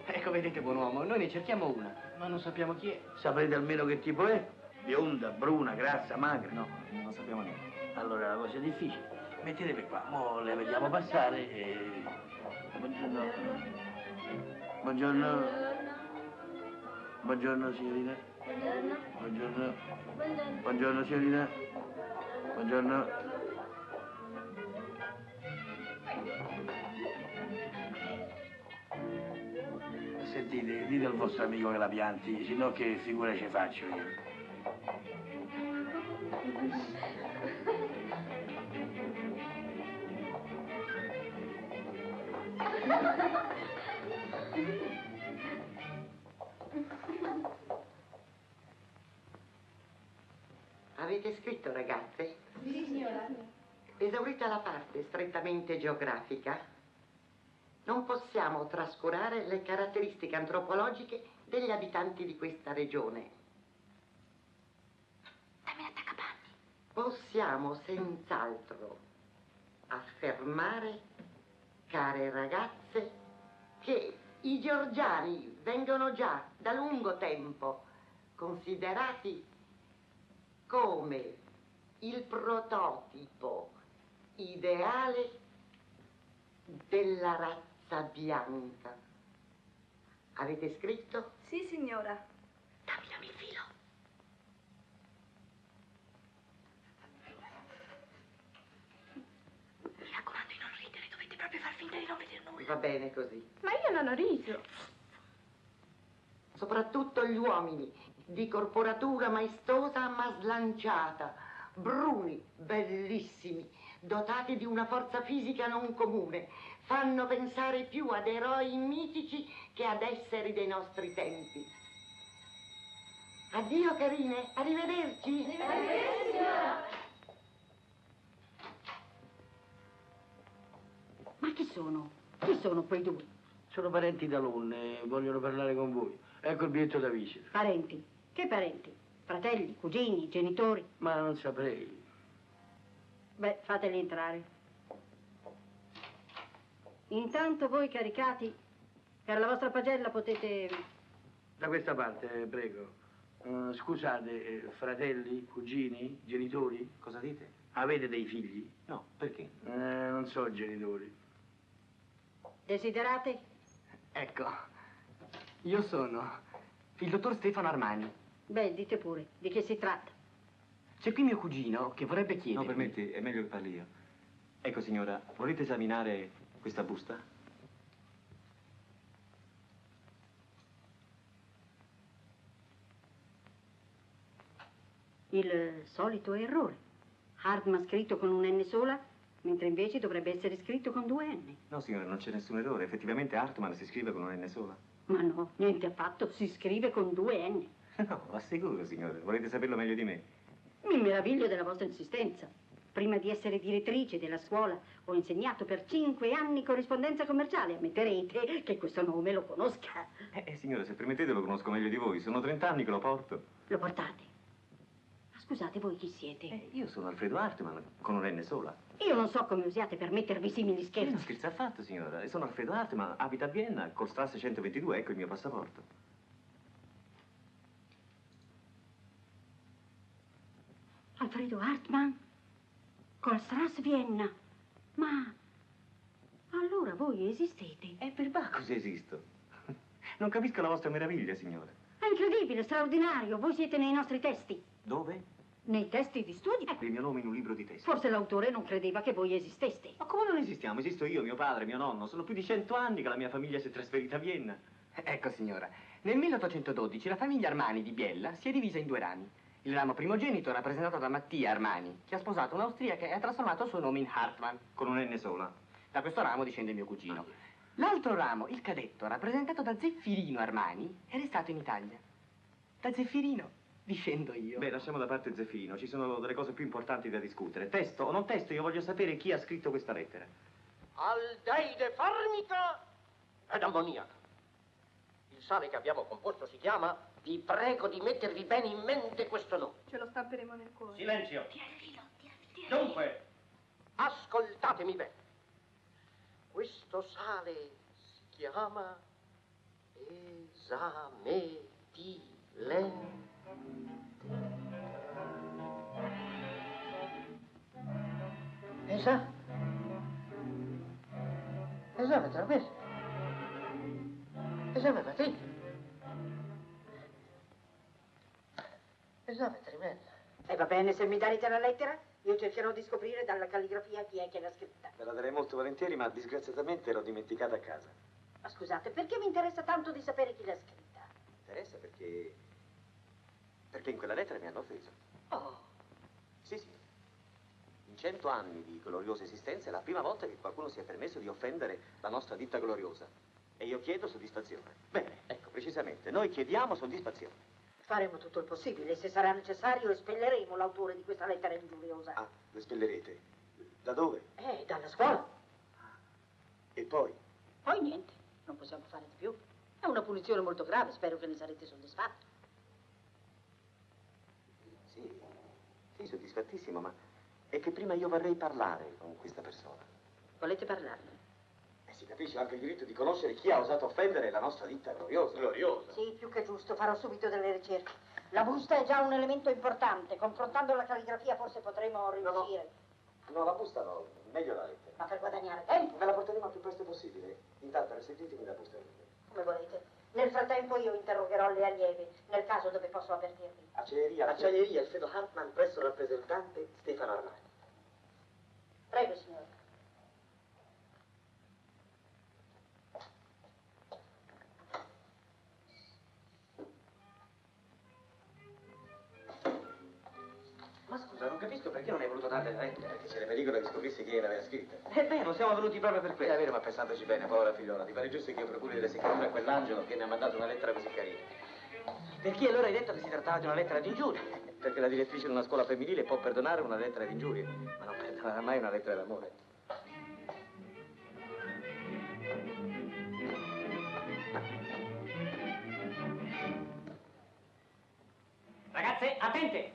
Ecco, vedete, buon uomo, noi ne cerchiamo una, ma non sappiamo chi è. Saprete almeno che tipo è? Bionda, bruna, grassa, magra? No, non lo sappiamo neanche. Allora la cosa è difficile. Mettetevi qua, mo le vediamo passare e... Buongiorno. Buongiorno. Buongiorno, signorina. Buongiorno. Buongiorno, signorina. Buongiorno. Sentite, dite al vostro amico che la pianti, sennò che figura ci faccio io. Avete scritto, ragazze? Sì, signora. Esaurita la parte strettamente geografica, non possiamo trascurare le caratteristiche antropologiche degli abitanti di questa regione. Dammi l'attaccapanni. Possiamo senz'altro affermare, care ragazze, che i georgiani vengono già da lungo tempo considerati come il prototipo ideale della razza bianca. Avete scritto? Sì, signora. Dammi il filo. Mi raccomando di non ridere, dovete proprio far finta di non vedere nulla. Va bene così. Ma io non ho riso. Soprattutto gli uomini, di corporatura maestosa ma slanciata, bruni, bellissimi, dotati di una forza fisica non comune, fanno pensare più ad eroi mitici che ad esseri dei nostri tempi. Addio carine, arrivederci. Arrivederci, signora. Ma chi sono? Chi sono quei due? Sono parenti d'alunne, vogliono parlare con voi. Ecco il biglietto da visita. Parenti? Che parenti? Fratelli, cugini, genitori? Ma non saprei. Beh, fateli entrare. Intanto voi caricati Per la vostra pagella potete... Da questa parte, prego. Scusate, fratelli, cugini, genitori? Cosa dite? Avete dei figli? No, perché? Non so, genitori. Desiderate? Ecco, io sono il dottor Stefano Armani. Beh, dite pure, di che si tratta? C'è qui mio cugino che vorrebbe chiedermi... No, permetti, è meglio che parli io. Ecco, signora, volete esaminare questa busta? Il solito errore. Hartman scritto con un N sola, mentre invece dovrebbe essere scritto con 2 N. No, signora, non c'è nessun errore. Effettivamente Hartman si scrive con un N sola. Ma no, niente affatto, si scrive con 2 N. No, assicuro, signore. Volete saperlo meglio di me? Mi meraviglio della vostra insistenza. Prima di essere direttrice della scuola ho insegnato per 5 anni corrispondenza commerciale. Ammetterete che questo nome lo conosca. Signora, se permettete lo conosco meglio di voi. Sono 30 anni che lo porto. Lo portate? Ma scusate, voi chi siete? Io sono Alfredo Hartman, con un N sola. Io non so come usiate permettervi simili scherzi. Non scherzo affatto, signora. E sono Alfredo Hartman, abita a Vienna, col Strasse 122, ecco il mio passaporto. Alfredo Hartman? Col Strasse Vienna? Ma... allora voi esistete? Per Bacchus esisto. Non capisco la vostra meraviglia, signora. È incredibile, straordinario. Voi siete nei nostri testi. Dove? Nei testi di studio. Il mio nome in un libro di testi. Forse l'autore non credeva che voi esisteste. Ma come non esistiamo? Esisto io, mio padre, mio nonno. Sono più di 100 anni che la mia famiglia si è trasferita a Vienna. Ecco, signora, nel 1812 la famiglia Armani di Biella si è divisa in 2 rami. Il ramo primogenito rappresentato da Mattia Armani, che ha sposato un'austriaca e ha trasformato il suo nome in Hartmann. Con un N sola. Da questo ramo discende mio cugino. L'altro ramo, il cadetto, rappresentato da Zeffirino Armani, è restato in Italia. Da Zeffirino discendo io. Beh, lasciamo da parte Zeffirino, ci sono delle cose più importanti da discutere. Testo o non testo, io voglio sapere chi ha scritto questa lettera. Aldeide farmica ed ammoniaca. Il sale che abbiamo composto si chiama... Vi prego di mettervi bene in mente questo nome. Ce lo stamperemo nel cuore. Silenzio. Dunque, ascoltatemi bene. Questo sale si chiama esametilente. Esametilente. Esame tremendo. E va bene, se mi darete la lettera, io cercherò di scoprire dalla calligrafia chi è che l'ha scritta. Ve la darei molto volentieri, ma disgraziatamente l'ho dimenticata a casa. Ma scusate, perché mi interessa tanto di sapere chi l'ha scritta? Interessa perché in quella lettera mi hanno offeso. Oh. Sì. In 100 anni di gloriosa esistenza è la prima volta che qualcuno si è permesso di offendere la nostra ditta gloriosa. E io chiedo soddisfazione. Bene, ecco, precisamente, noi chiediamo soddisfazione. Faremo tutto il possibile, se sarà necessario espelleremo l'autore di questa lettera ingiuriosa. Ah, lo espellerete? Da dove? Dalla scuola. E poi? Poi niente, non possiamo fare di più. È una punizione molto grave, spero che ne sarete soddisfatti. Sì, soddisfattissimo, ma è che prima io vorrei parlare con questa persona. Volete parlarne? Si capisce anche il diritto di conoscere chi ha osato offendere la nostra ditta gloriosa. Gloriosa? Sì, più che giusto, farò subito delle ricerche. La busta è già un elemento importante, confrontando la calligrafia forse potremo riuscire. No, la busta no, meglio la lettera. Ma per guadagnare tempo? Ve la porteremo il più presto possibile. Intanto restituitemi la busta. Come volete. Nel frattempo io interrogherò le allieve, nel caso dove posso avvertirvi. Acciaieria Alfredo Hartman, presso il rappresentante Stefano Armani. Prego, signore. Ma scusa, non capisco perché non hai voluto darle la lettera. Perché c'era pericolo che scoprissi chi l'aveva scritta. Non siamo venuti proprio per questo. È vero, ma pensandoci bene, povera figliola, ti pare giusto che io procuri delle seccature a quell'angelo che mi ha mandato una lettera così carina? Perché allora hai detto che si trattava di una lettera di ingiuria? Perché la direttrice di una scuola femminile può perdonare una lettera di ingiurie, ma non perdonerà mai una lettera d'amore. Ragazze, attente!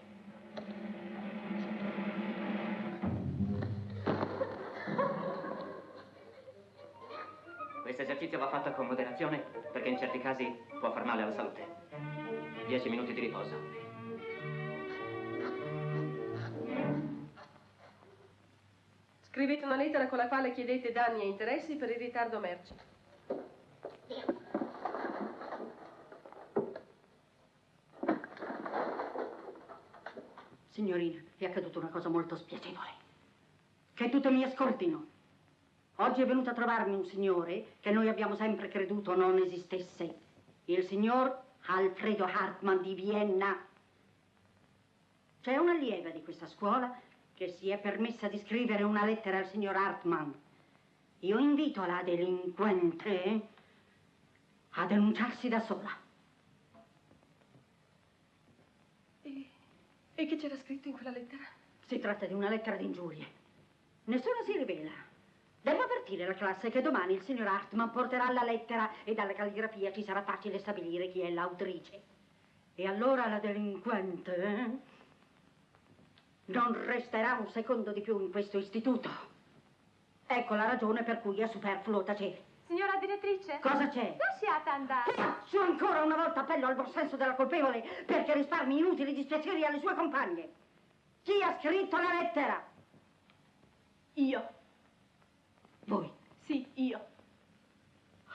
Questa questo esercizio va fatto con moderazione perché in certi casi può far male alla salute. 10 minuti di riposo. Scrivete una lettera con la quale chiedete danni e interessi per il ritardo merci. Signorina, è accaduta una cosa molto spiacevole. Che tutte mi ascoltino. Oggi è venuto a trovarmi un signore che noi abbiamo sempre creduto non esistesse. Il signor Alfredo Hartmann di Vienna. C'è un'allieva di questa scuola che si è permessa di scrivere una lettera al signor Hartmann. Io invito la delinquente a denunciarsi da sola. E che c'era scritto in quella lettera? Si tratta di una lettera di ingiurie. Nessuna si rivela. Devo avvertire la classe che domani il signor Hartmann porterà la lettera e dalla calligrafia ci sarà facile stabilire chi è l'autrice. E allora la delinquente non resterà un secondo di più in questo istituto. Ecco la ragione per cui è superfluo tacere. Signora direttrice? Cosa c'è? Lasciate andare. Faccio ancora una volta appello al buon senso della colpevole perché risparmi inutili dispiaceri alle sue compagne. Chi ha scritto la lettera? Io. Voi? Sì, io.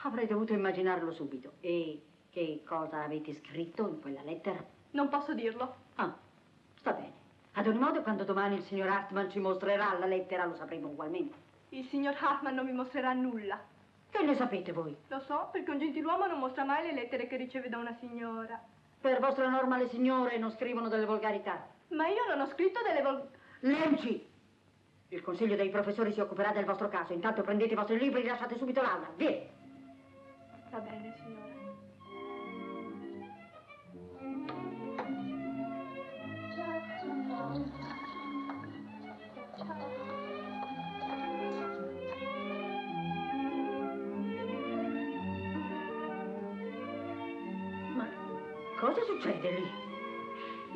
Avrei dovuto immaginarlo subito. E che cosa avete scritto in quella lettera? Non posso dirlo. Ah, sta bene. Ad ogni modo, quando domani il signor Hartmann ci mostrerà la lettera, lo sapremo ugualmente. Il signor Hartmann non mi mostrerà nulla. Che ne sapete voi? Lo so, perché un gentiluomo non mostra mai le lettere che riceve da una signora. Per vostra norma le signore non scrivono delle volgarità. Ma io non ho scritto delle Lenci! Il consiglio dei professori si occuperà del vostro caso. Intanto prendete i vostri libri e lasciate subito l'aula. Via! Va bene, signora. Ma cosa succede lì?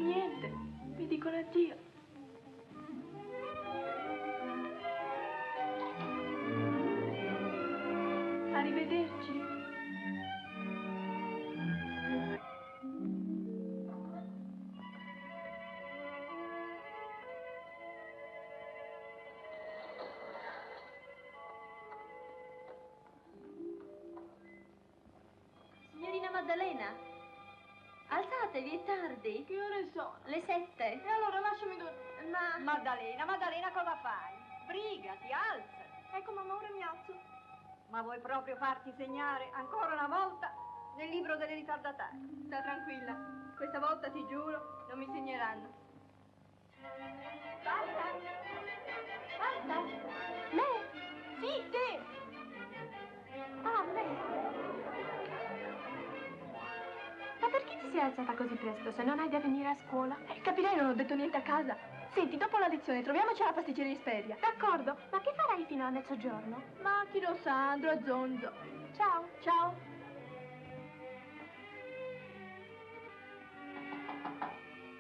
Niente, mi dicono addio. Arrivederci. Signorina Maddalena, alzatevi, è tardi. Che ore sono? Le 7. E allora lasciami Ma... Maddalena, cosa fai? Brigati, alza. Ecco mamma, ora mi alzo. Ma vuoi proprio farti segnare ancora una volta nel libro delle ritardatari? Sta tranquilla, questa volta ti giuro, non mi segneranno. Basta! Basta! Me? Sì, te! Ah, me! Ma perché ti sei alzata così presto se non hai da venire a scuola? Capirei, non ho detto niente a casa. Senti, dopo la lezione troviamoci alla pasticceria Isperia. D'accordo, ma che farai fino a mezzogiorno? Ma chi lo sa, andrò a zonzo. Ciao. Ciao.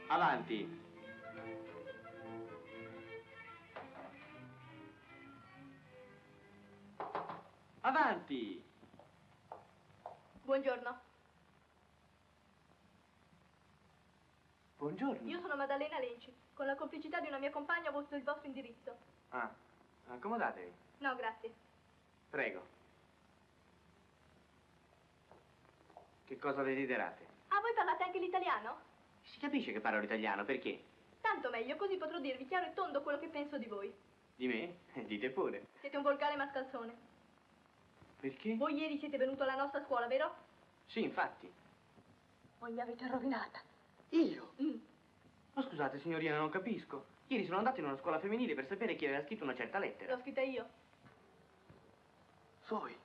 Avanti. Avanti. Buongiorno. Buongiorno. Io sono Maddalena Lenci. Con la complicità di una mia compagna ho avuto il vostro indirizzo. Ah, accomodatevi. No, grazie. Prego. Che cosa desiderate? Ah, voi parlate anche l'italiano? Si capisce che parlo l'italiano, perché? Tanto meglio, così potrò dirvi chiaro e tondo quello che penso di voi. Di me? Dite pure. Siete un volgare mascalzone. Perché? Voi ieri siete venuto alla nostra scuola, vero? Sì, infatti. Voi mi avete rovinata. Io? Ma scusate, signorina, non capisco. Ieri sono andato in una scuola femminile per sapere chi aveva scritto una certa lettera. L'ho scritta io. Voi?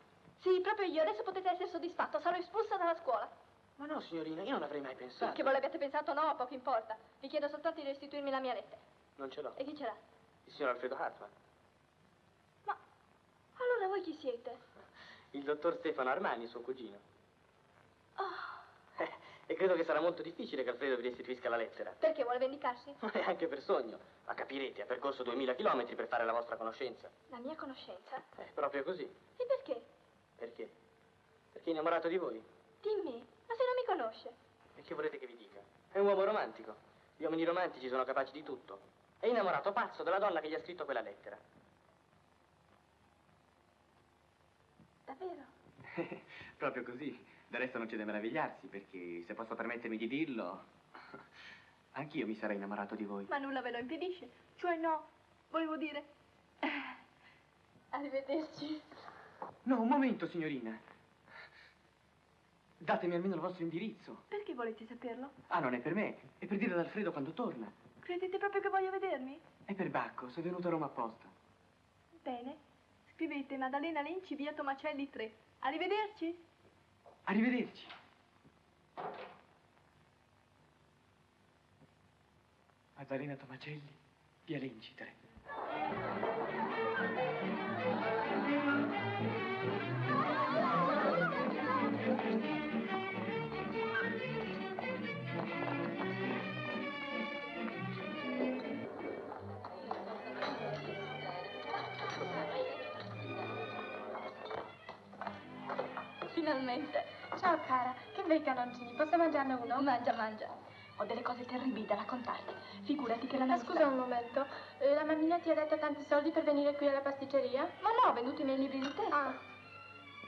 Sì, proprio io. Adesso potete essere soddisfatto. Sarò espulsa dalla scuola. Ma no, signorina, io non avrei mai pensato. Che voi l'abbiate pensato, no, poco importa. Vi chiedo soltanto di restituirmi la mia lettera. Non ce l'ho. E chi ce l'ha? Il signor Alfredo Hartmann. Ma allora voi chi siete? Il dottor Stefano Armani, suo cugino. Oh, E credo che sarà molto difficile che Alfredo vi restituisca la lettera. perché vuole vendicarsi? E anche per sogno. Ma capirete, ha percorso 2000 chilometri per fare la vostra conoscenza. La mia conoscenza? Proprio così. E perché? Perché? Perché è innamorato di voi. Di me? Ma se non mi conosce? E che volete che vi dica? È un uomo romantico. Gli uomini romantici sono capaci di tutto. È innamorato pazzo della donna che gli ha scritto quella lettera. Davvero? Proprio così. Del resto non c'è da meravigliarsi, perché se posso permettermi di dirlo, anch'io mi sarei innamorato di voi. Ma nulla ve lo impedisce. Cioè no, volevo dire... Arrivederci. No, un momento, signorina. Datemi almeno il vostro indirizzo. Perché volete saperlo? Ah, non è per me, è per dire ad Alfredo quando torna. Credete proprio che voglio vedermi? È per Bacco, sono venuto a Roma apposta. Bene. Scrivete Maddalena Lenci, via Tomacelli 3. Arrivederci. Arrivederci. Maddalena Tomacelli, via Lenci 3. Finalmente. Ciao cara, che bei canoncini, posso mangiarne uno? Mangia, mangia. Ho delle cose terribili da raccontarti. Figurati che la mia... Scusa un momento, la mammina ti ha dato tanti soldi per venire qui alla pasticceria? Ma no, ho venduto i miei libri di testo. Ah.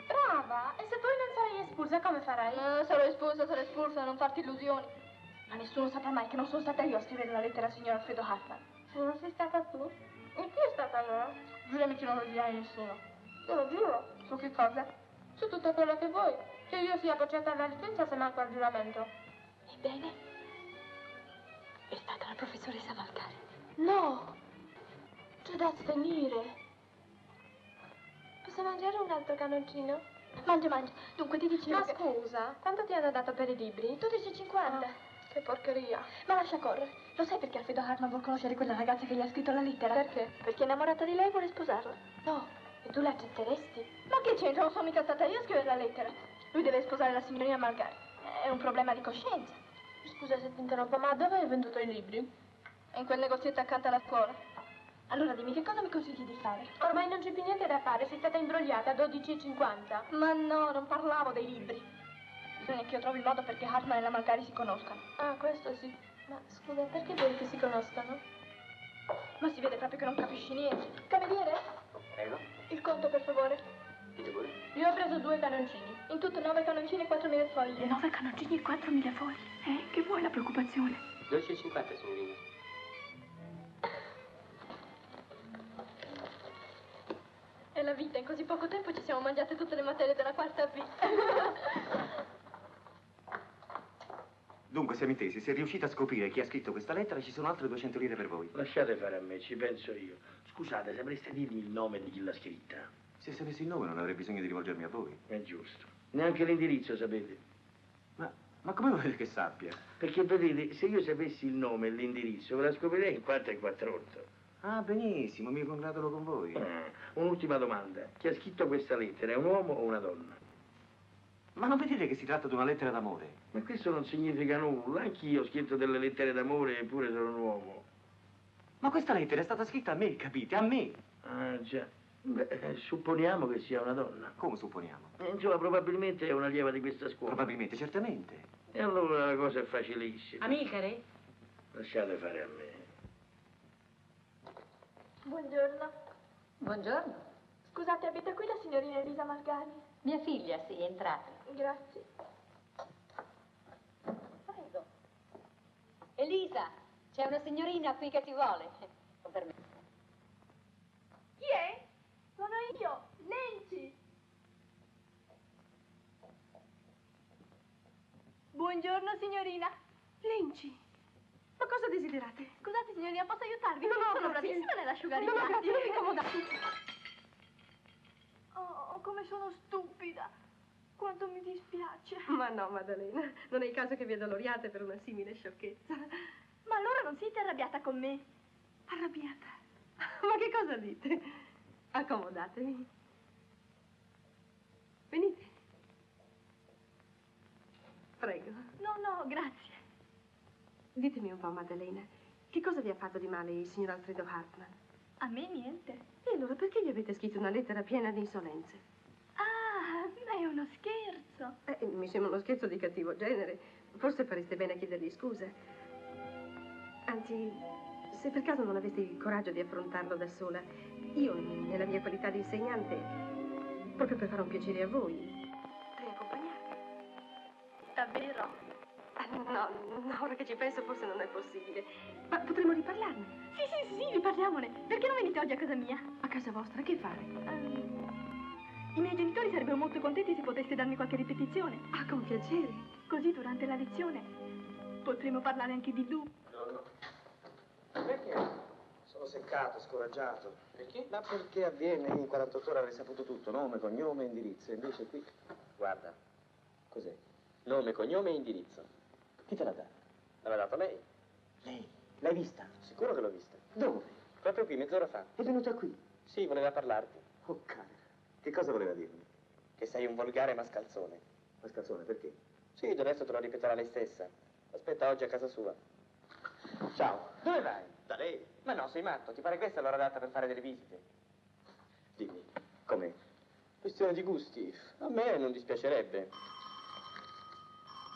Brava, e se poi non sarai espulsa come farai? Sarò espulsa, non farti illusioni. Ma nessuno saprà mai che non sono stata io a scrivere la lettera al signor Alfredo Hartmann. Non sei stata tu? E chi è stata allora? Giurami che non lo dirai a nessuno. Te lo giuro. Su che cosa? Su tutto quello che vuoi. Che io sia bocciata alla licenza se manco al giuramento. Ebbene, è stata la professoressa Valcari. No! C'è da svenire. Posso mangiare un altro canoncino? Mangia, mangia. Dunque ti dicevo Ma che... scusa, quanto ti hanno dato per i libri? 12,50. Che porcheria. Ma lascia correre. Lo sai perché Alfredo Hartmann vuol conoscere quella ragazza che gli ha scritto la lettera? Perché? Perché è innamorata di lei e vuole sposarla. No, e tu l'accetteresti? Ma che c'entra? Non sono mica stata io a scrivere la lettera. Lui deve sposare la signorina Malgari. È un problema di coscienza. Scusa se ti interrompo, ma dove hai venduto i libri? È in quel negozietto accanto alla scuola. Allora dimmi, che cosa mi consigli di fare? Ormai non c'è più niente da fare, sei stata imbrogliata a 12,50. Ma no, non parlavo dei libri. Bisogna che io trovi il modo perché Hartmann e la Malgari si conoscano. Ah, questo sì. Ma scusa, perché vuoi che si conoscano? Ma si vede proprio che non capisci niente. Cameriere? Prego. Il conto, per favore. Dite pure. Io ho preso 2 canoncini. In tutto 9 canoncini e 4.000 foglie. 9 canoncini e 4.000 foglie. Che vuoi la preoccupazione? 12,50, signorina. È la vita, in così poco tempo ci siamo mangiate tutte le materie della quarta B. Dunque, siamo intesi, se riuscite a scoprire chi ha scritto questa lettera, ci sono altre 200 lire per voi. Lasciate fare a me, ci penso io. Scusate, sapreste dirmi il nome di chi l'ha scritta? Se sapessi il nome non avrei bisogno di rivolgermi a voi. È giusto. Neanche l'indirizzo sapete? Ma come volete che sappia? Perché vedete, se io sapessi il nome e l'indirizzo, ve la scoprirei in 4 e 48. Ah, benissimo, mi congratulo con voi. Un'ultima domanda. Chi ha scritto questa lettera è un uomo o una donna? Ma non vedete che si tratta di una lettera d'amore? Ma questo non significa nulla. Anch'io ho scritto delle lettere d'amore, eppure sono un uomo. Ma questa lettera è stata scritta a me, capite? A me. Ah, già. Beh, supponiamo che sia una donna. Come supponiamo? Insomma, probabilmente è un'allieva di questa scuola. Probabilmente, certamente. E allora la cosa è facilissima. Amilcare? Lasciate fare a me. Buongiorno. Buongiorno. Scusate, abita qui la signorina Elisa Malgari? Mia figlia, sì, è entrata. Grazie. Prego. Elisa, c'è una signorina qui che ti vuole. Con permesso. Chi è? Sono io, Lenci. Buongiorno, signorina. Lenci. Ma cosa desiderate? Scusate, signorina, posso aiutarvi? No, Sono grazie. bravissima nell'asciugare i No, piatti. grazie, non vi accomodate. Oh, come sono stupida. Quanto mi dispiace. Ma no, Maddalena, non è il caso che vi addoloriate per una simile sciocchezza. Ma allora non siete arrabbiata con me? Arrabbiata? Ma che cosa dite? Accomodatevi. Venite. Prego. No, grazie. Ditemi un po', Maddalena, che cosa vi ha fatto di male il signor Alfredo Hartmann? A me niente. E allora perché gli avete scritto una lettera piena di insolenze? Ah, È uno scherzo. Mi sembra uno scherzo di cattivo genere. Forse fareste bene a chiedergli scusa. Anzi, se per caso non aveste il coraggio di affrontarlo da sola, io, nella mia qualità di insegnante, proprio per fare un piacere a voi, potrei accompagnarvi. Davvero? No, ora che ci penso forse non è possibile. Ma potremmo riparlarne. Sì, riparliamone. Perché non venite oggi a casa mia? A casa vostra, che fare? I miei genitori sarebbero molto contenti se poteste darmi qualche ripetizione. Ah, con piacere. Così durante la lezione potremo parlare anche di lui. No. Perché? Sono seccato, scoraggiato. Perché? Ma perché avviene in 48 ore avrei saputo tutto, nome, cognome, indirizzo. Invece qui... Guarda, Cos'è? nome, cognome e indirizzo. Chi te l'ha dato? L'aveva dato lei? Lei? L'hai vista? Sicuro che l'ho vista. Dove? Proprio qui, mezz'ora fa. È venuta qui? Sì, voleva parlarti. Oh, cane. Che cosa voleva dirmi? Che sei un volgare mascalzone. Mascalzone, perché? Sì, del resto te lo ripeterà lei stessa. Aspetta oggi a casa sua. Ciao. Dove vai? Da lei? Ma no, sei matto. Ti pare questa è l'ora data per fare delle visite? Dimmi, com'è? Questione di gusti. A me non dispiacerebbe.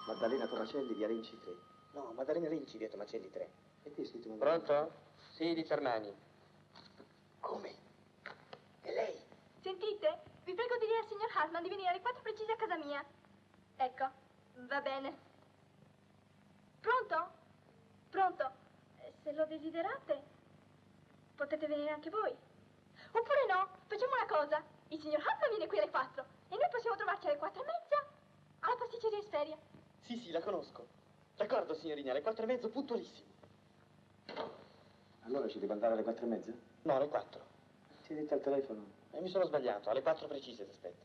Maddalena Tomacelli, via Renci 3. No, Maddalena Renci, via Tomacelli 3. E qui è scritto Maddalena. Pronto? Sì, dice Armani. Come? È lei? Sentite? Vi prego di dire al signor Hartman di venire alle 4 precise a casa mia. Ecco, va bene. Pronto? Pronto? Se lo desiderate, potete venire anche voi. Oppure no, facciamo una cosa. Il signor Hartman viene qui alle 4 e noi possiamo trovarci alle 4:30 alla pasticceria Esperia. Sì, la conosco. D'accordo, signorina, alle 4:30 puntualissimo. Allora ci devo andare alle 4:30? No, alle 4. Ti hai detto al telefono? Mi sono sbagliato, alle 4 precise ti aspetto.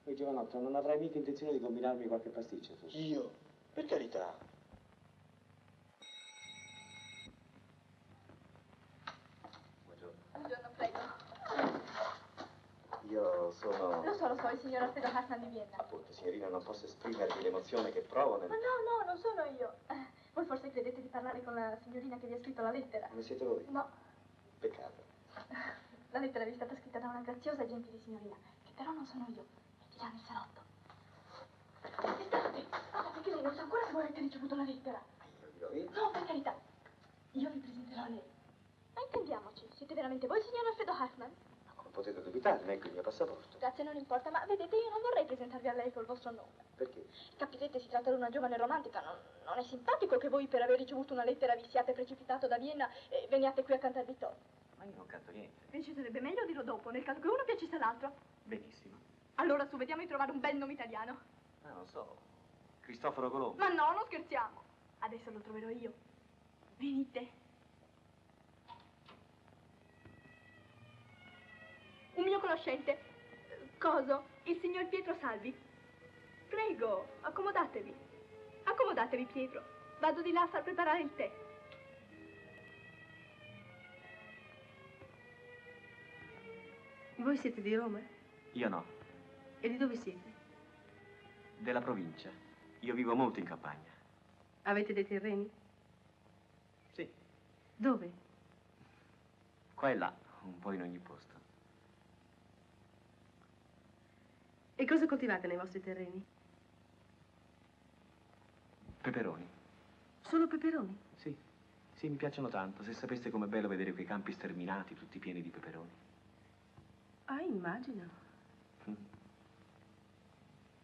Poi giovanotto, non avrai mica intenzione di combinarmi qualche pasticcio, tu? Io? Per carità. Buongiorno, prego. Io sono... Lo so, il signor Alfredo Hartman di Vienna. Appunto, signorina, non posso esprimervi l'emozione che provo nel... Ma no, non sono io. Voi forse credete di parlare con la signorina che vi ha scritto la lettera? Come siete voi? No. Peccato. La lettera vi è stata scritta da una graziosa e gentile signorina, che però non sono io, è di là nel salotto. Aspettate, che lei non sa ancora se voi avete ricevuto la lettera. Io vi ho visto. No, per carità. Io vi presenterò a lei. Ma intendiamoci, siete veramente voi, signor Alfredo Hartman? Ma come potete dubitarne? Ecco il mio passaporto. Grazie, non importa, ma vedete, io non vorrei presentarvi a lei col vostro nome. Perché? Capirete, si tratta di una giovane romantica, non è simpatico che voi per aver ricevuto una lettera vi siate precipitato da Vienna e veniate qui a cantarvi torto. Ma io non canto niente. Invece sarebbe meglio dirlo dopo, nel caso che uno piacesse all'altro. Benissimo. Allora su, vediamo di trovare un bel nome italiano. Ma non so. Cristoforo Colombo. Ma no, non scherziamo. Adesso lo troverò io. Venite. Un mio conoscente. Coso? Il signor Pietro Salvi. Prego, accomodatevi. Accomodatevi, Pietro. Vado di là a far preparare il tè. Voi siete di Roma? Io no. E di dove siete? Della provincia. Io vivo molto in campagna. Avete dei terreni? Sì. Dove? Qua e là, un po' in ogni posto. E cosa coltivate nei vostri terreni? Peperoni. Solo peperoni? Sì. Sì, mi piacciono tanto. Se sapeste com'è bello vedere quei campi sterminati, tutti pieni di peperoni. Ah, immagino.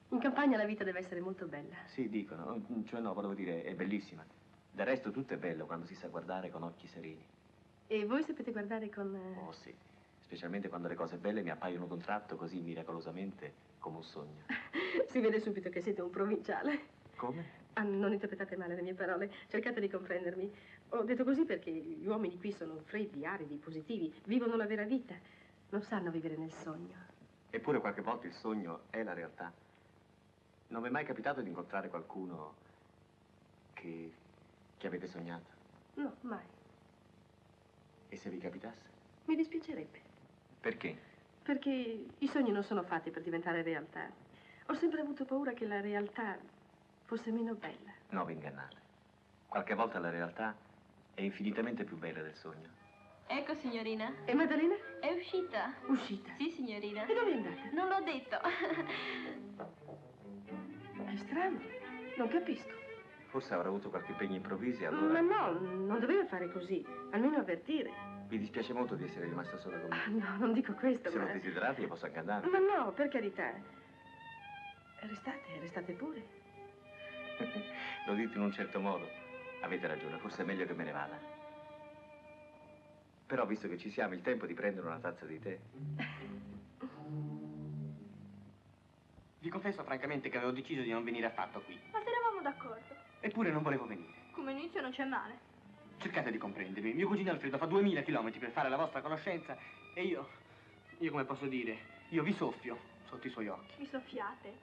In campagna la vita deve essere molto bella. Sì, dicono. Cioè no, volevo dire, è bellissima. Del resto tutto è bello quando si sa guardare con occhi sereni. E voi sapete guardare con... Oh sì, specialmente quando le cose belle mi appaiono d'un tratto così miracolosamente come un sogno. Si vede subito che siete un provinciale. Come? Ah, non interpretate male le mie parole, cercate di comprendermi. Ho detto così perché gli uomini qui sono freddi, aridi, positivi, vivono la vera vita. Non sanno vivere nel sogno. Eppure qualche volta il sogno è la realtà. Non vi è mai capitato di incontrare qualcuno che avete sognato? No, mai. E se vi capitasse? Mi dispiacerebbe. Perché? Perché i sogni non sono fatti per diventare realtà. Ho sempre avuto paura che la realtà fosse meno bella. No, vi ingannate. Qualche volta la realtà è infinitamente più bella del sogno. Ecco, signorina. E Maddalena? È uscita. Uscita? Sì, signorina. E dove è andata? Non l'ho detto. È strano. Non capisco. Forse avrà avuto qualche impegno improvviso e allora... Ma no, non doveva fare così. Almeno avvertire. Mi dispiace molto di essere rimasta sola con me. No, non dico questo, Se ma... lo desiderate io posso anche andare. Ma no, per carità. Restate pure. Lo dite in un certo modo. Avete ragione, forse è meglio che me ne vada. Però visto che ci siamo, il tempo di prendere una tazza di tè. Vi confesso francamente che avevo deciso di non venire affatto qui. Ma se eravamo d'accordo. Eppure non volevo venire. Come inizio non c'è male. Cercate di comprendermi. Mio cugino Alfredo fa 2000 chilometri per fare la vostra conoscenza e io come posso dire, io vi soffio sotto i suoi occhi. Mi soffiate.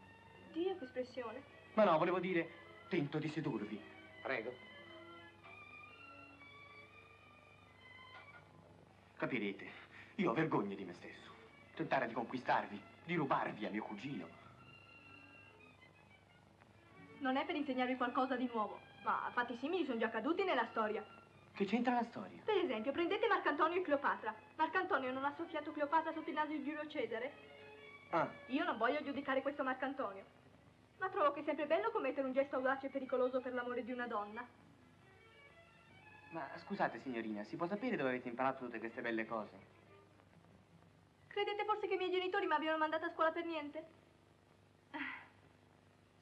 Dio, che espressione. Ma no, volevo dire, tento di sedurvi. Prego. Capirete, io ho vergogna di me stesso. Tentare di conquistarvi, di rubarvi a mio cugino. Non è per insegnarvi qualcosa di nuovo, ma fatti simili sono già accaduti nella storia. Che c'entra la storia? Per esempio, prendete Marcantonio e Cleopatra. Marcantonio non ha soffiato Cleopatra sotto il naso di Giulio Cesare? Ah. Io non voglio giudicare questo Marcantonio, ma trovo che è sempre bello commettere un gesto audace e pericoloso per l'amore di una donna. Ma scusate, signorina, si può sapere dove avete imparato tutte queste belle cose? Credete forse che i miei genitori mi abbiano mandato a scuola per niente?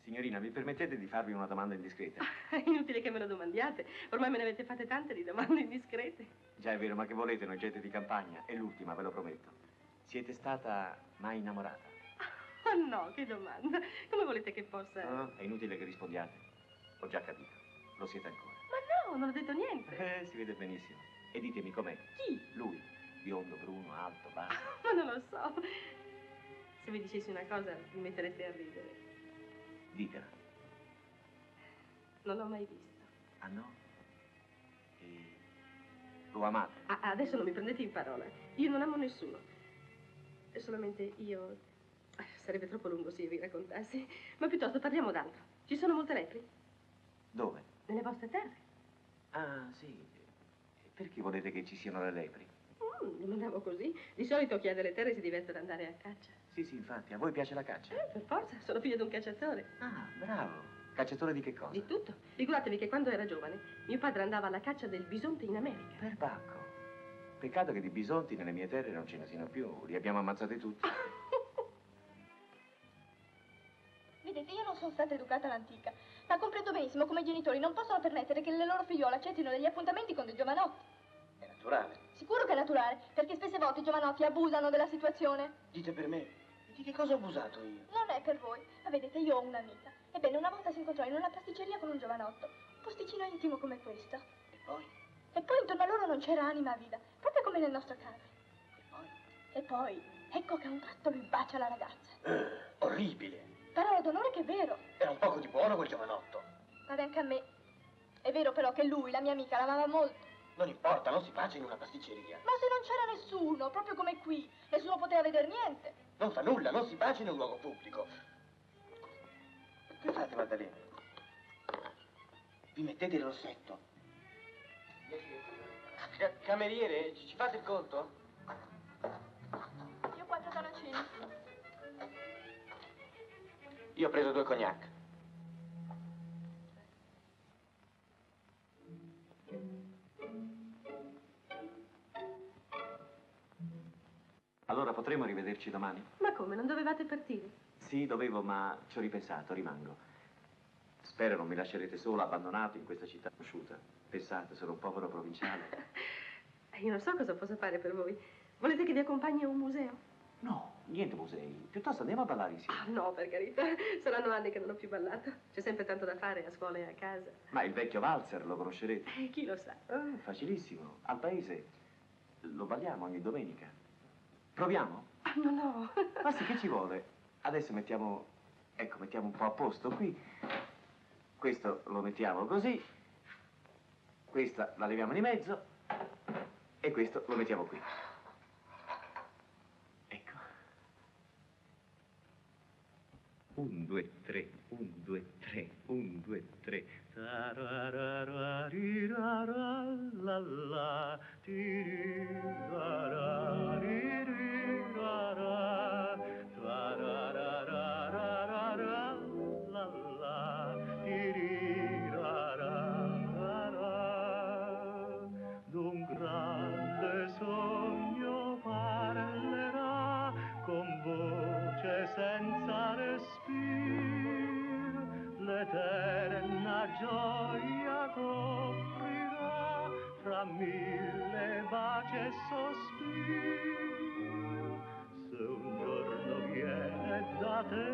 Signorina, mi permettete di farvi una domanda indiscreta? È inutile che me lo domandiate. Ormai me ne avete fatte tante di domande indiscrete. Già è vero, ma che volete, noi gente di campagna? È l'ultima, ve lo prometto. Siete stata mai innamorata? Oh no, che domanda. Come volete che possa... No, è inutile che rispondiate. Ho già capito. Lo siete ancora. Ma no, non ho detto niente. Si vede benissimo. E ditemi com'è. Chi? Lui. Biondo, bruno, alto, basso. Ma non lo so. Se vi dicessi una cosa, vi metterete a ridere. Ditela. Non l'ho mai visto. Ah no? E... lo amate? Adesso non mi prendete in parola. Io non amo nessuno. È solamente io... Sarebbe troppo lungo se io vi raccontassi. Ma piuttosto parliamo d'altro. Ci sono molte lepri? Dove? Nelle vostre terre. Ah, sì. Perché volete che ci siano le lepri? Domandavo così. Di solito chi ha delle terre si diverte ad andare a caccia. Sì, infatti. A voi piace la caccia? Per forza, sono figlio di un cacciatore. Ah, bravo. Cacciatore di che cosa? Di tutto. Figuratevi che quando era giovane, mio padre andava alla caccia del bisonte in America. Perbacco. Peccato che di bisonti nelle mie terre non ce ne siano più. Li abbiamo ammazzati tutti. Vedete, io non sono stata educata all'antica, ma comprendo benissimo come i genitori non possono permettere che le loro figliole accettino degli appuntamenti con dei giovanotti. È naturale. Sicuro che è naturale, perché spesse volte i giovanotti abusano della situazione. Dite per me, di che cosa ho abusato io? Non è per voi, ma vedete, io ho un'amica. Ebbene, una volta si incontrò in una pasticceria con un giovanotto, un posticino intimo come questo. E poi? E poi intorno a loro non c'era anima viva, proprio come nel nostro caso. E poi? E poi, ecco che a un tratto lui bacia la ragazza. Orribile. Parola d'onore che è vero. Era un poco di buono quel giovanotto. Pare anche a me. È vero però che lui, la mia amica, l'amava molto. Non importa, non si bacia in una pasticceria. Ma se non c'era nessuno, proprio come qui, nessuno poteva vedere niente. Non fa nulla, non si bacia in un luogo pubblico. Che fate, Maddalena? Vi mettete il rossetto. Cameriere, ci fate il conto? Io 4 canocini. Io ho preso 2 cognac. Allora potremo rivederci domani? Ma come, non dovevate partire? Sì, dovevo, ma ci ho ripensato, rimango. Spero non mi lascerete solo, abbandonato in questa città conosciuta. Pensate, sono un povero provinciale. Io non so cosa posso fare per voi. Volete che vi accompagni a un museo? No, niente musei. Piuttosto andiamo a ballare insieme. Ah, no, per carità. Saranno anni che non ho più ballato. C'è sempre tanto da fare a scuola e a casa. Ma il vecchio valzer lo conoscerete? Chi lo sa? Facilissimo. Al paese lo balliamo ogni domenica. Proviamo? Ah, no. Ma sì, che ci vuole? Adesso mettiamo, ecco, mettiamo un po' a posto qui. Questo lo mettiamo così. Questa la leviamo di mezzo. E questo lo mettiamo qui. Ecco. 1, 2, 3, 1, 2, 3, 1, 2, 3. La la mille baci e sospiri. Se un giorno viene da te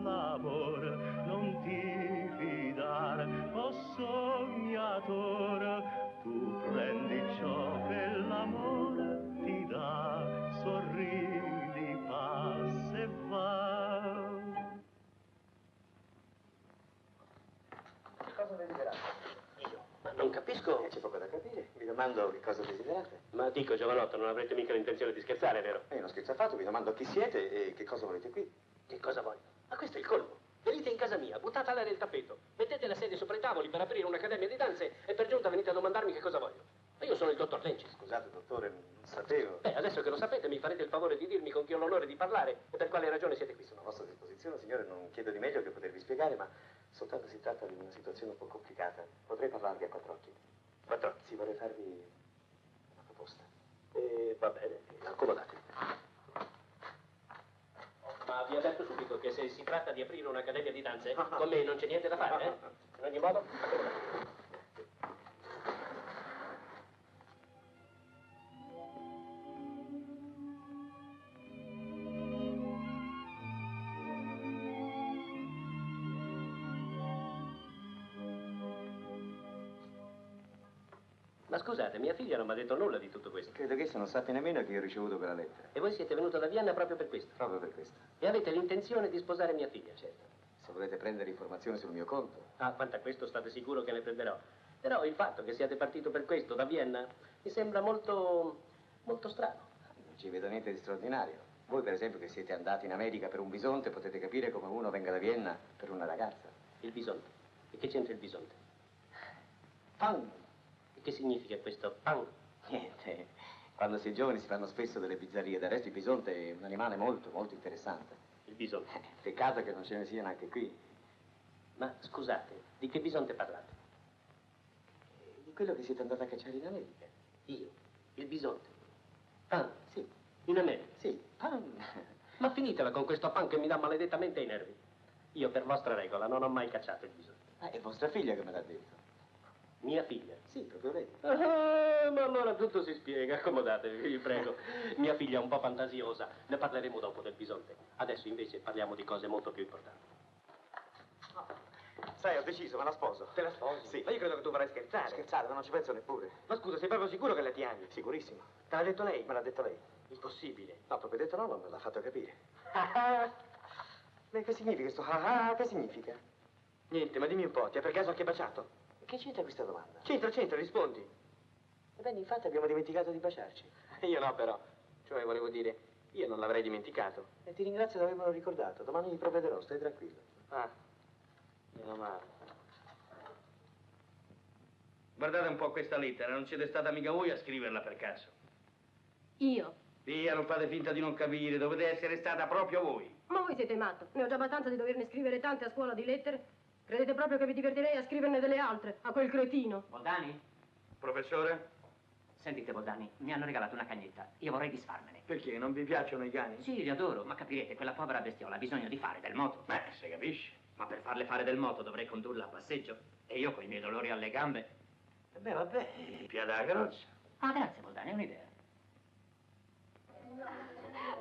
l'amor, non ti fidar, o sognator, tu prendi ciò che l'amore ti dà, sorridi, passa e va. Che cosa desiderate? Io? Ma non capisco. C'è poco da capire. Vi domando che cosa desiderate. Ma dico, giovanotto, non avrete mica l'intenzione di scherzare, vero? Io non scherzo affatto, vi domando chi siete e che cosa volete qui. Che cosa voglio? Ma questo è il colmo. Venite in casa mia, buttate all'aria il tappeto, mettete la sedia sopra i tavoli per aprire un'accademia di danze e per giunta venite a domandarmi che cosa voglio. Ma io sono il dottor Lenci. Scusate, dottore, non sapevo. Beh, adesso che lo sapete mi farete il favore di dirmi con chi ho l'onore di parlare e per quale ragione siete qui. Sono a vostra disposizione, signore, non chiedo di meglio che potervi spiegare, ma soltanto si tratta di una situazione un po' complicata. Potrei parlarvi a quattro occhi. Quattro occhi? Sì, vorrei farvi una proposta. Va bene, accomodatevi. Ma vi avverto subito che se si tratta di aprire un'accademia di danze, con me non c'è niente da fare, eh? In ogni modo, accomodatevi. Ma scusate, mia figlia non mi ha detto nulla di tutto questo. Credo che essa non sappia nemmeno che io ho ricevuto quella lettera. E voi siete venuto da Vienna proprio per questo? Proprio per questo. E avete l'intenzione di sposare mia figlia? Certo. Se volete prendere informazioni sul mio conto. Ah, quanto a questo state sicuro che ne prenderò. Però il fatto che siate partito per questo da Vienna mi sembra molto strano. Non ci vedo niente di straordinario. Voi, per esempio, che siete andati in America per un bisonte, potete capire come uno venga da Vienna per una ragazza. Il bisonte? E che c'entra il bisonte? Pan! Che significa questo pan? Niente. Quando si è giovani si fanno spesso delle bizzarrie. Del resto il bisonte è un animale molto interessante. Il bisonte? Peccato che non ce ne siano anche qui. Ma scusate, di che bisonte parlate? Di quello che siete andati a cacciare in America. Io? Il bisonte? Pan? Sì. In America? Sì, pan. Ma finitela con questo pan che mi dà maledettamente i nervi. Io per vostra regola non ho mai cacciato il bisonte. È vostra figlia che me l'ha detto. Mia figlia? Sì, proprio lei. Ma allora tutto si spiega, accomodatevi, vi prego. Mia figlia è un po' fantasiosa, ne parleremo dopo del bisonte. Adesso invece parliamo di cose molto più importanti. Sai, ho deciso, me la sposo. Te la sposi? Sì. Ma io credo che tu vorrai scherzare. Scherzare, ma non ci penso neppure. Ma scusa, sei proprio sicuro che la ti ami? Sicurissimo. Te l'ha detto lei? Me l'ha detto lei. Impossibile. No, proprio detto no, non me l'ha fatto capire. Ma che significa sto Che significa? Niente, ma dimmi un po', ti ha per caso anche baciato? Che c'entra questa domanda? C'entra, rispondi. Ebbene, infatti abbiamo dimenticato di baciarci. Io no, però. Cioè, volevo dire, io non l'avrei dimenticato. E ti ringrazio di avermelo ricordato. Domani gli provvederò, stai tranquillo. Ah, meno male. Guardate un po' questa lettera, non siete stata mica voi a scriverla per caso. Io? Via, non fate finta di non capire, dovete essere stata proprio voi. Ma voi siete matto. Ne ho già abbastanza di doverne scrivere tante a scuola di lettere. Credete proprio che vi divertirei a scriverne delle altre, a quel cretino? Boldani? Professore? Sentite, Boldani, mi hanno regalato una cagnetta. Io vorrei disfarmene. Perché? Non vi piacciono i cani? Sì, li adoro, ma capirete, quella povera bestiola ha bisogno di fare del moto. Si capisce. Ma per farle fare del moto dovrei condurla a passeggio. E io con i miei dolori alle gambe. Beh, vabbè, piada la carrozza. Ah, grazie, Boldani, è un'idea.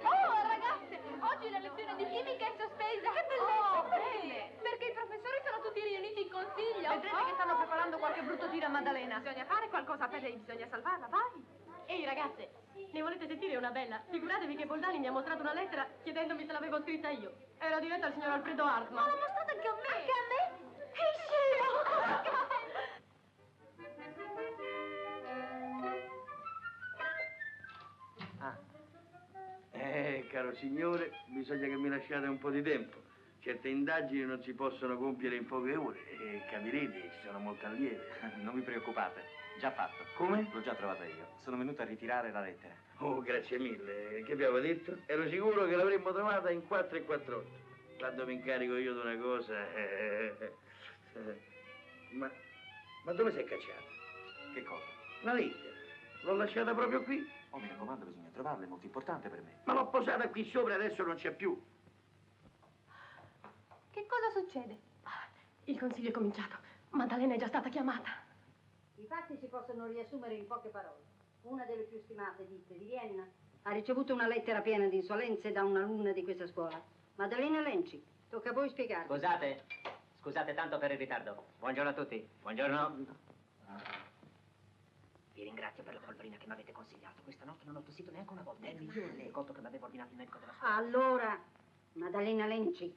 Oh, ragazze, oggi la lezione di chimica è sospesa. Che bellezza! Bene, perché i professori sono tutti riuniti in consiglio. Vedrete che stanno preparando qualche brutto tiro a Maddalena. Bisogna fare qualcosa per lei, bisogna salvarla, vai. Ehi, ragazze, ne volete sentire una bella? Figuratevi che Boldani mi ha mostrato una lettera chiedendomi se l'avevo scritta io. Era diretta al signor Alfredo Hartmann. Ma l'ha mostrata anche a me. Anche a me? Che scemo! Caro signore, bisogna che mi lasciate un po' di tempo. Certe indagini non si possono compiere in poche ore e capirete, ci sono molte allieve. Non vi preoccupate, già fatto. Come? L'ho già trovata io. Sono venuto a ritirare la lettera. Oh, grazie mille. Che vi avevo detto? Ero sicuro che l'avremmo trovata in 4 e 4/8. Quando mi incarico io di una cosa... Ma dove sei cacciata? Che cosa? La lettera. L'ho lasciata proprio qui. Oh, mi raccomando, bisogna trovarla, è molto importante per me. Ma l'ho posata qui sopra e adesso non c'è più. Che cosa succede? Il consiglio è cominciato. Maddalena è già stata chiamata. I fatti si possono riassumere in poche parole. una delle più stimate ditte di Vienna, ha ricevuto una lettera piena di insolenze da un'alunna di questa scuola. Maddalena Lenci, tocca a voi spiegarvi. Scusate tanto per il ritardo. Buongiorno a tutti. Buongiorno. Vi ringrazio per la polverina che mi avete consigliato. Questa notte non ho tossito neanche una volta. È il migliore legotto che mi aveva ordinato il medico della scuola. Allora, Maddalena Lenci,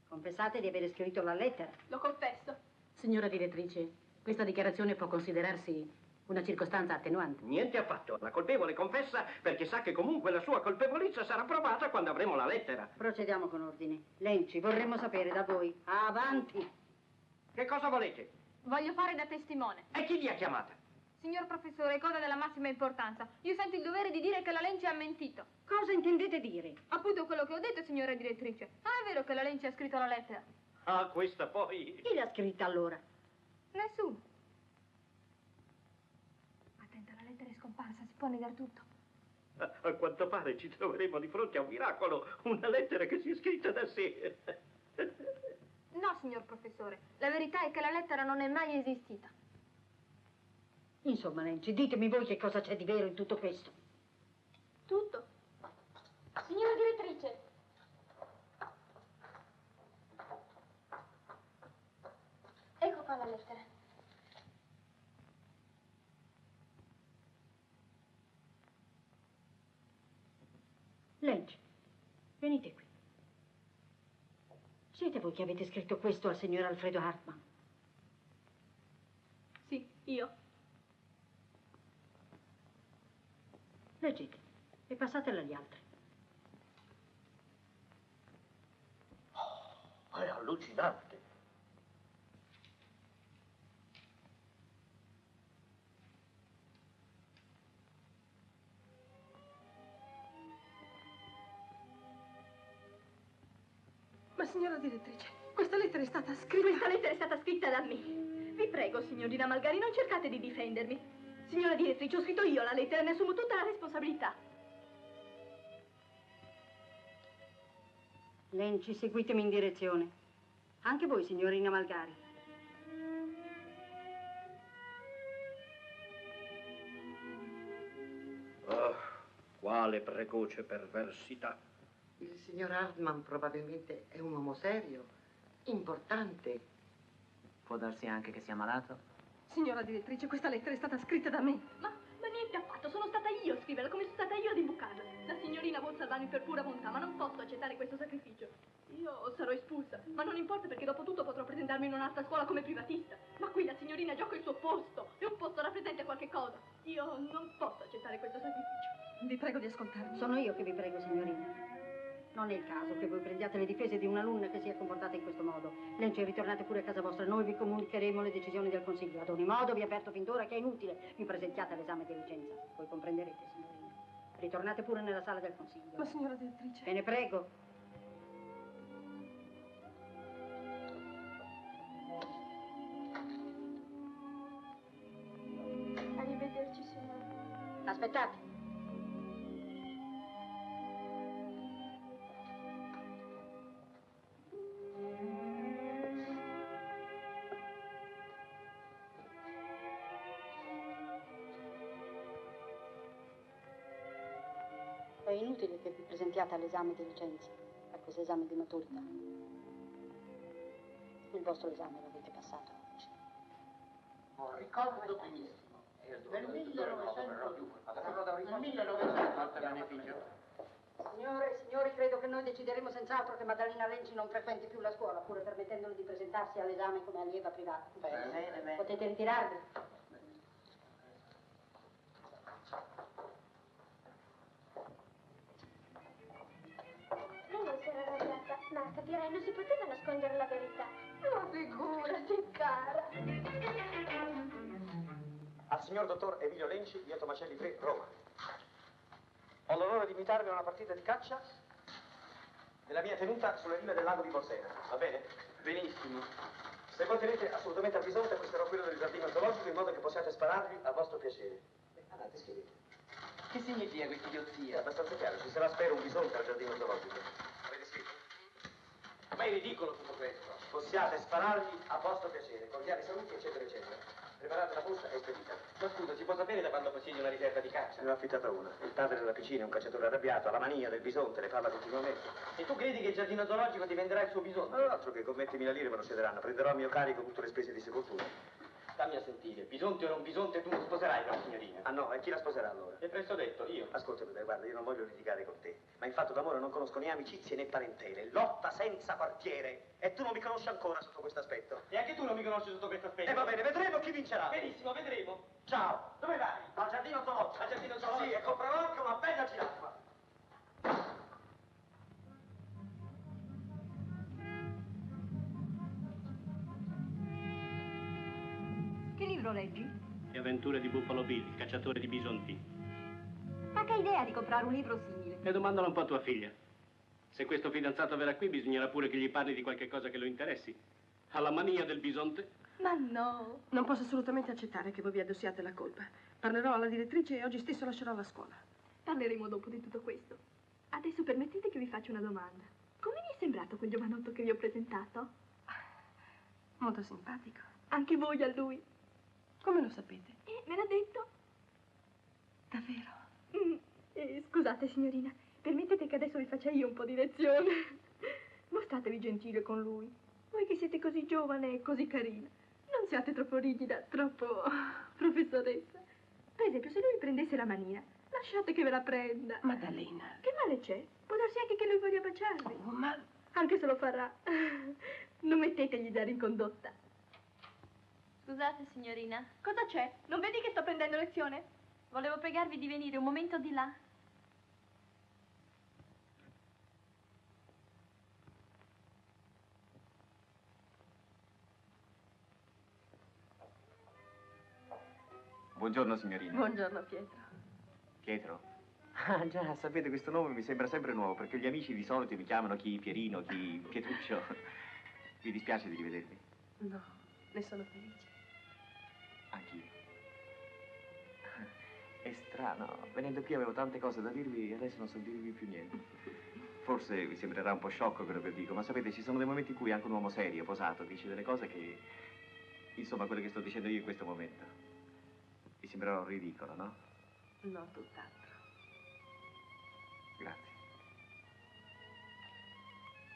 confessate di aver scritto la lettera. Lo confesso. Signora direttrice, questa dichiarazione può considerarsi una circostanza attenuante. Niente affatto. La colpevole confessa perché sa che comunque la sua colpevolezza sarà provata quando avremo la lettera. Procediamo con ordine. Lenci, vorremmo sapere da voi. Avanti! Che cosa volete? Voglio fare da testimone. E chi vi ha chiamata? Signor professore, cosa della massima importanza. Io sento il dovere di dire che la Lenci ha mentito. Cosa intendete dire? Appunto quello che ho detto, signora direttrice. Non è vero che la Lenci ha scritto la lettera? Ah, questa poi... Chi l'ha scritta allora? Nessuno. Attenta, la lettera è scomparsa, si può negare tutto. A quanto pare ci troveremo di fronte a un miracolo, una lettera che si è scritta da sé. No, signor professore, la verità è che la lettera non è mai esistita. Insomma, Lenci, ditemi voi che cosa c'è di vero in tutto questo. Tutto? Signora direttrice. Ecco qua la lettera. Lenci, venite qui. Siete voi che avete scritto questo al signor Alfredo Hartmann? Sì, io. Leggete e passatela agli altri. Oh, è allucinante. Ma signora direttrice, questa lettera è stata scritta... Questa lettera è stata scritta da me. Vi prego, signorina Malgari, non cercate di difendermi. Signora direttrice, ho scritto io la lettera e ne assumo tutta la responsabilità. Lenci, seguitemi in direzione. Anche voi, signorina Malgari. Oh, quale precoce perversità. Il signor Hartmann probabilmente è un uomo serio, importante. Può darsi anche che sia malato? Signora direttrice, questa lettera è stata scritta da me. Ma niente affatto, sono stata io a scriverla, come sono stata io ad imbucarla. La signorina vuol salvarmi per pura bontà, ma non posso accettare questo sacrificio. Io sarò espulsa, ma non importa perché dopo tutto potrò presentarmi in un'altra scuola come privatista. Ma qui la signorina gioca il suo posto, e un posto rappresenta qualche cosa. Io non posso accettare questo sacrificio. Vi prego di ascoltarmi. Sono io che vi prego, signorina. Non è il caso che voi prendiate le difese di un'alunna che si è comportata in questo modo. Lenci, ritornate pure a casa vostra, noi vi comunicheremo le decisioni del Consiglio. Ad ogni modo vi avverto fin d'ora che è inutile vi presentiate all'esame di licenza. Voi comprenderete, signorina. Ritornate pure nella sala del Consiglio. Ma signora direttrice... Ve ne prego. Arrivederci, signora. Aspettate. È inutile che vi presentiate all'esame di licenza, a questo esame di maturità. Il vostro esame l'avete passato oggi. Ricordo benissimo. Nel 1900... Signori, credo che noi decideremo senz'altro che Maddalena Lenci non frequenti più la scuola, pur permettendole di presentarsi all'esame come allieva privata. Bene. Potete ritirarvi. Lei non si era arrabbiata, ma capirai, non si poteva nascondere la verità. Oh, figurati, cara. Al signor dottor Emilio Lenci, via Tomacelli 3, Roma. Ho l'onore di invitarvi a una partita di caccia nella mia tenuta sulle rive del lago di Borsena, va bene? Benissimo. Se voi tenete assolutamente a bisonte, acquisterò quello del giardino zoologico in modo che possiate spararvi a vostro piacere. Andate, scrivete. Che significa questa È idiozia? abbastanza chiaro, ci sarà spero un bisonte al giardino zoologico. Avete scritto? Ma è ridicolo tutto questo. Possiate spararvi a vostro piacere, cordiali saluti, eccetera, eccetera. Preparate la busta e spedita. Ma scusa, si può sapere da quando possiedi una riserva di caccia? Ne ho affittata una. Il padre della piscina è un cacciatore arrabbiato, ha la mania del bisonte, ne parla continuamente. E tu credi che il giardino zoologico ti venderà il suo bisonte? Ma altro che con 20.000 lire me lo cederanno. Prenderò a mio carico tutte le spese di sepoltura. Stammi a sentire, bisonte o non bisonte, tu non sposerai quella signorina. Ah no, e chi la sposerà allora? E presto detto, io. Ascolta, Pepe, guarda, io non voglio litigare con te, ma in fatto d'amore non conosco né amicizie né parentele. Lotta senza quartiere. E tu non mi conosci ancora sotto questo aspetto. E anche tu non mi conosci sotto questo aspetto. E va bene, vedremo chi vincerà. Benissimo, vedremo. Ciao. Dove vai? Al giardino zoologico. Al giardino zoologico? Sì, e comprerò anche una bella giraffa. Che libro leggi? Le avventure di Buffalo Bill, il cacciatore di bisonti. Ma che idea di comprare un libro simile? E domandalo un po' a tua figlia. Se questo fidanzato verrà qui, bisognerà pure che gli parli di qualche cosa che lo interessi. Ha la mania del bisonte? Ma no. Non posso assolutamente accettare che voi vi addossiate la colpa. Parlerò alla direttrice e oggi stesso lascerò la scuola. Parleremo dopo di tutto questo. Adesso permettete che vi faccia una domanda. Come vi è sembrato quel giovanotto che vi ho presentato? Molto simpatico. Anche voi a lui? Come lo sapete? Me l'ha detto. Davvero? Scusate, signorina, permettete che adesso vi faccia io un po' di lezione. Mostratevi gentile con lui. Voi che siete così giovane e così carina. Non siate troppo rigida, troppo professoressa. Per esempio, se lui vi prendesse la manina, lasciate che ve la prenda. Maddalena. Che male c'è? Può darsi anche che lui voglia baciarvi. Oh, ma... Anche se lo farà. Non mettetegli da rincondotta. Scusate, signorina. Cosa c'è? Non vedi che sto prendendo lezione? Volevo pregarvi di venire un momento di là. Buongiorno, signorina. Buongiorno, Pietro. Pietro? Ah, già, sapete, questo nome mi sembra sempre nuovo, perché gli amici di solito mi chiamano chi Pierino, chi Pietruccio. Vi dispiace di rivedervi? No, ne sono felice. Anch'io. È strano, venendo qui avevo tante cose da dirvi e adesso non so dirvi più niente. Forse vi sembrerà un po' sciocco quello che dico, ma sapete, ci sono dei momenti in cui anche un uomo serio, posato, dice delle cose che... Insomma, quelle che sto dicendo io in questo momento. Vi sembrerà ridicolo, no? No, tutt'altro. Grazie.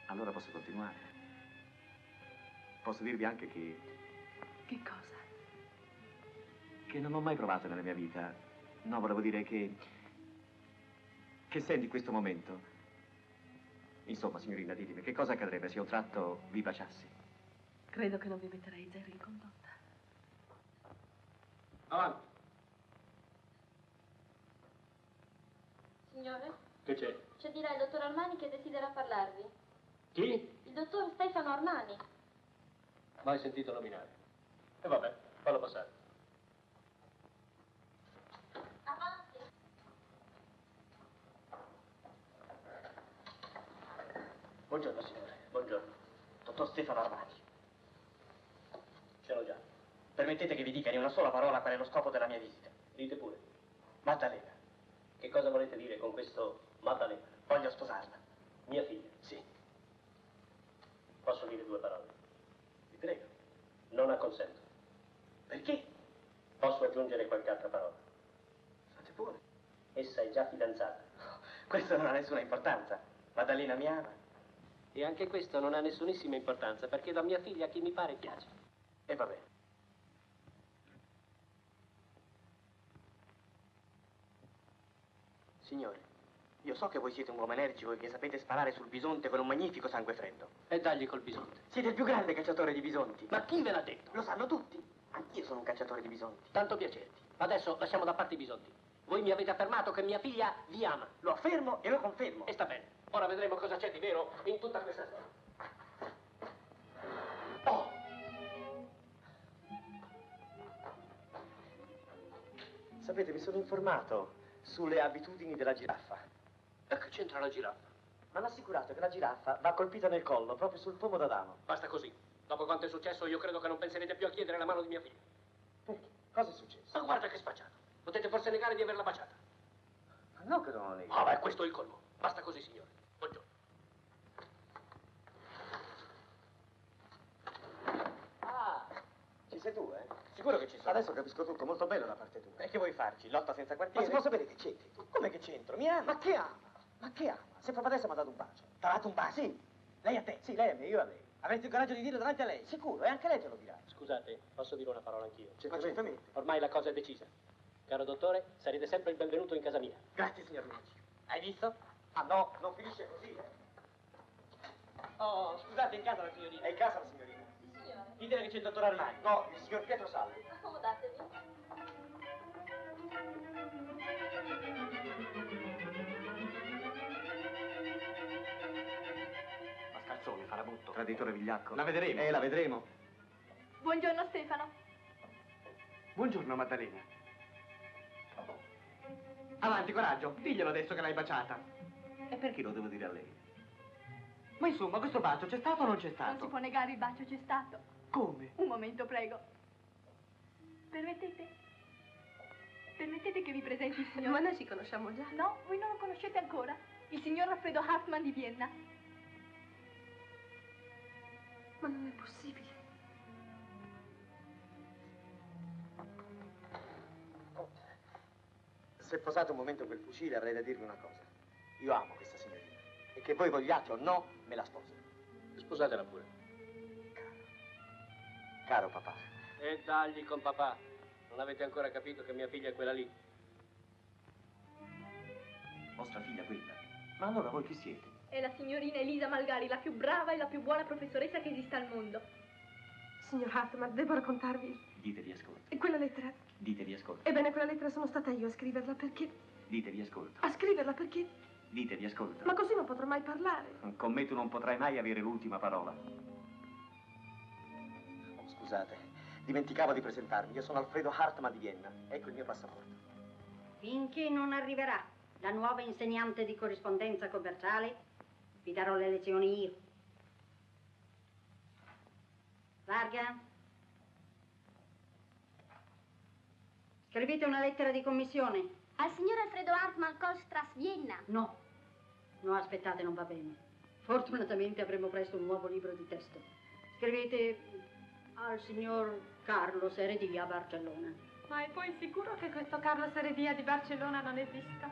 Allora posso continuare? Posso dirvi anche che... Che cosa? Che non ho mai provato nella mia vita. No, volevo dire che senti in questo momento. Insomma, signorina, ditemi, che cosa accadrebbe se a un tratto vi baciassi? Credo che non vi metterei zero in condotta. Avanti. Signore? Che c'è? C'è di là il dottor Armani che desidera parlarvi. Chi? Il dottor Stefano Armani. Mai sentito nominare. E vabbè, fallo passare. Avanti. Buongiorno, signore. Buongiorno. Dottor Stefano Armani. Ce l'ho già. Permettete che vi dica in una sola parola qual è lo scopo della mia visita. Dite pure. Maddalena. Che cosa volete dire con questo Maddalena? Voglio sposarla. Mia figlia? Sì. Posso dire due parole? Vi prego. Non acconsento. Perché? Posso aggiungere qualche altra parola? Fate pure. Essa è già fidanzata. Questo non ha nessuna importanza. Maddalena mi ama. E anche questo non ha nessunissima importanza, perché da mia figlia a chi mi pare piace. E va bene. Signore, io so che voi siete un uomo energico e che sapete sparare sul bisonte con un magnifico sangue freddo. E dagli col bisonte. Siete il più grande cacciatore di bisonti. Ma chi ve l'ha detto? Lo sanno tutti. Anch'io sono un cacciatore di bisonti. Tanto piacerti. Adesso lasciamo da parte i bisonti. Voi mi avete affermato che mia figlia vi ama. Lo affermo e lo confermo. E sta bene. Ora vedremo cosa c'è di vero in tutta questa storia. Oh! Sapete, mi sono informato sulle abitudini della giraffa. E che c'entra la giraffa? Mi hanno assicurato che la giraffa va colpita nel collo, proprio sul pomo d'Adamo. Basta così. Dopo quanto è successo, io credo che non penserete più a chiedere la mano di mia figlia. Perché? Cosa è successo? Ma guarda che spacciato. Potete forse negare di averla baciata. Ma no che non lo nego. Ah, beh, questo è il colmo. Basta così, signore. Buongiorno. Ah, ci sei tu, eh? Sì, sicuro che ci sono. Adesso capisco tutto, molto bello da parte tua. E che vuoi farci? Lotta senza Ma quartiere? si può sapere che c'entri tu? Come che c'entro? Mi ama? Ma che ama? Ma che ama? Se proprio adesso mi ha dato un bacio. T'ha dato un bacio? Sì. Lei a te? Sì, lei a me, io a lei. Avresti il coraggio di dirlo davanti a lei? Sicuro, e anche lei te lo dirà. Scusate, posso dire una parola anch'io? Ma certamente. Ormai la cosa è decisa. Caro dottore, sarete sempre il benvenuto in casa mia. Grazie, signor Medici. Hai visto? Ah no, non finisce così. Oh, scusate, è in casa la signorina. È in casa la signorina. Ditele che c'è il dottor Armani. No, il signor Pietro Salvi. Accomodatevi. Mascalzone, farabutto. Traditore vigliacco. La vedremo. La vedremo. Buongiorno Stefano. Buongiorno, Maddalena. Avanti, coraggio. Diglielo adesso che l'hai baciata. E perché lo devo dire a lei? Ma insomma, questo bacio c'è stato o non c'è Non si stato? può negare, il bacio c'è stato. Come? Un momento, prego. Permettete? Permettete che vi presenti il signor... Ma noi ci conosciamo già. No, voi non lo conoscete ancora. Il signor Alfredo Hartmann di Vienna. Ma non è possibile. Se posate un momento quel fucile avrei da dirvi una cosa. Io amo questa signorina. E che voi vogliate o no, me la sposo. Sposatela pure. Caro papà. E dagli con papà. Non avete ancora capito che mia figlia è quella lì? Vostra figlia quella? Ma allora voi chi siete? È la signorina Elisa Malgari, la più brava e la più buona professoressa che esista al mondo. Signor Hartmann, devo raccontarvi. Dite vi ascolto. E quella lettera. Dite vi ascolto. Ebbene, quella lettera sono stata io a scriverla perché... Dite vi ascolto. A scriverla perché... Dite vi ascolto. Ma così non potrò mai parlare. Con me tu non potrai mai avere l'ultima parola. Oh, scusate, dimenticavo di presentarmi. Io sono Alfredo Hartmann di Vienna. Ecco il mio passaporto. Finché non arriverà la nuova insegnante di corrispondenza commerciale, vi darò le lezioni io. Varga? Scrivete una lettera di commissione. Al signor Alfredo Hartmann, Kohlstrasse, Vienna. No, no, aspettate, non va bene. Fortunatamente avremo presto un nuovo libro di testo. Scrivete al signor Carlo Seredì a Barcellona. Ma è poi sicuro che questo Carlo Seredì di Barcellona non esista?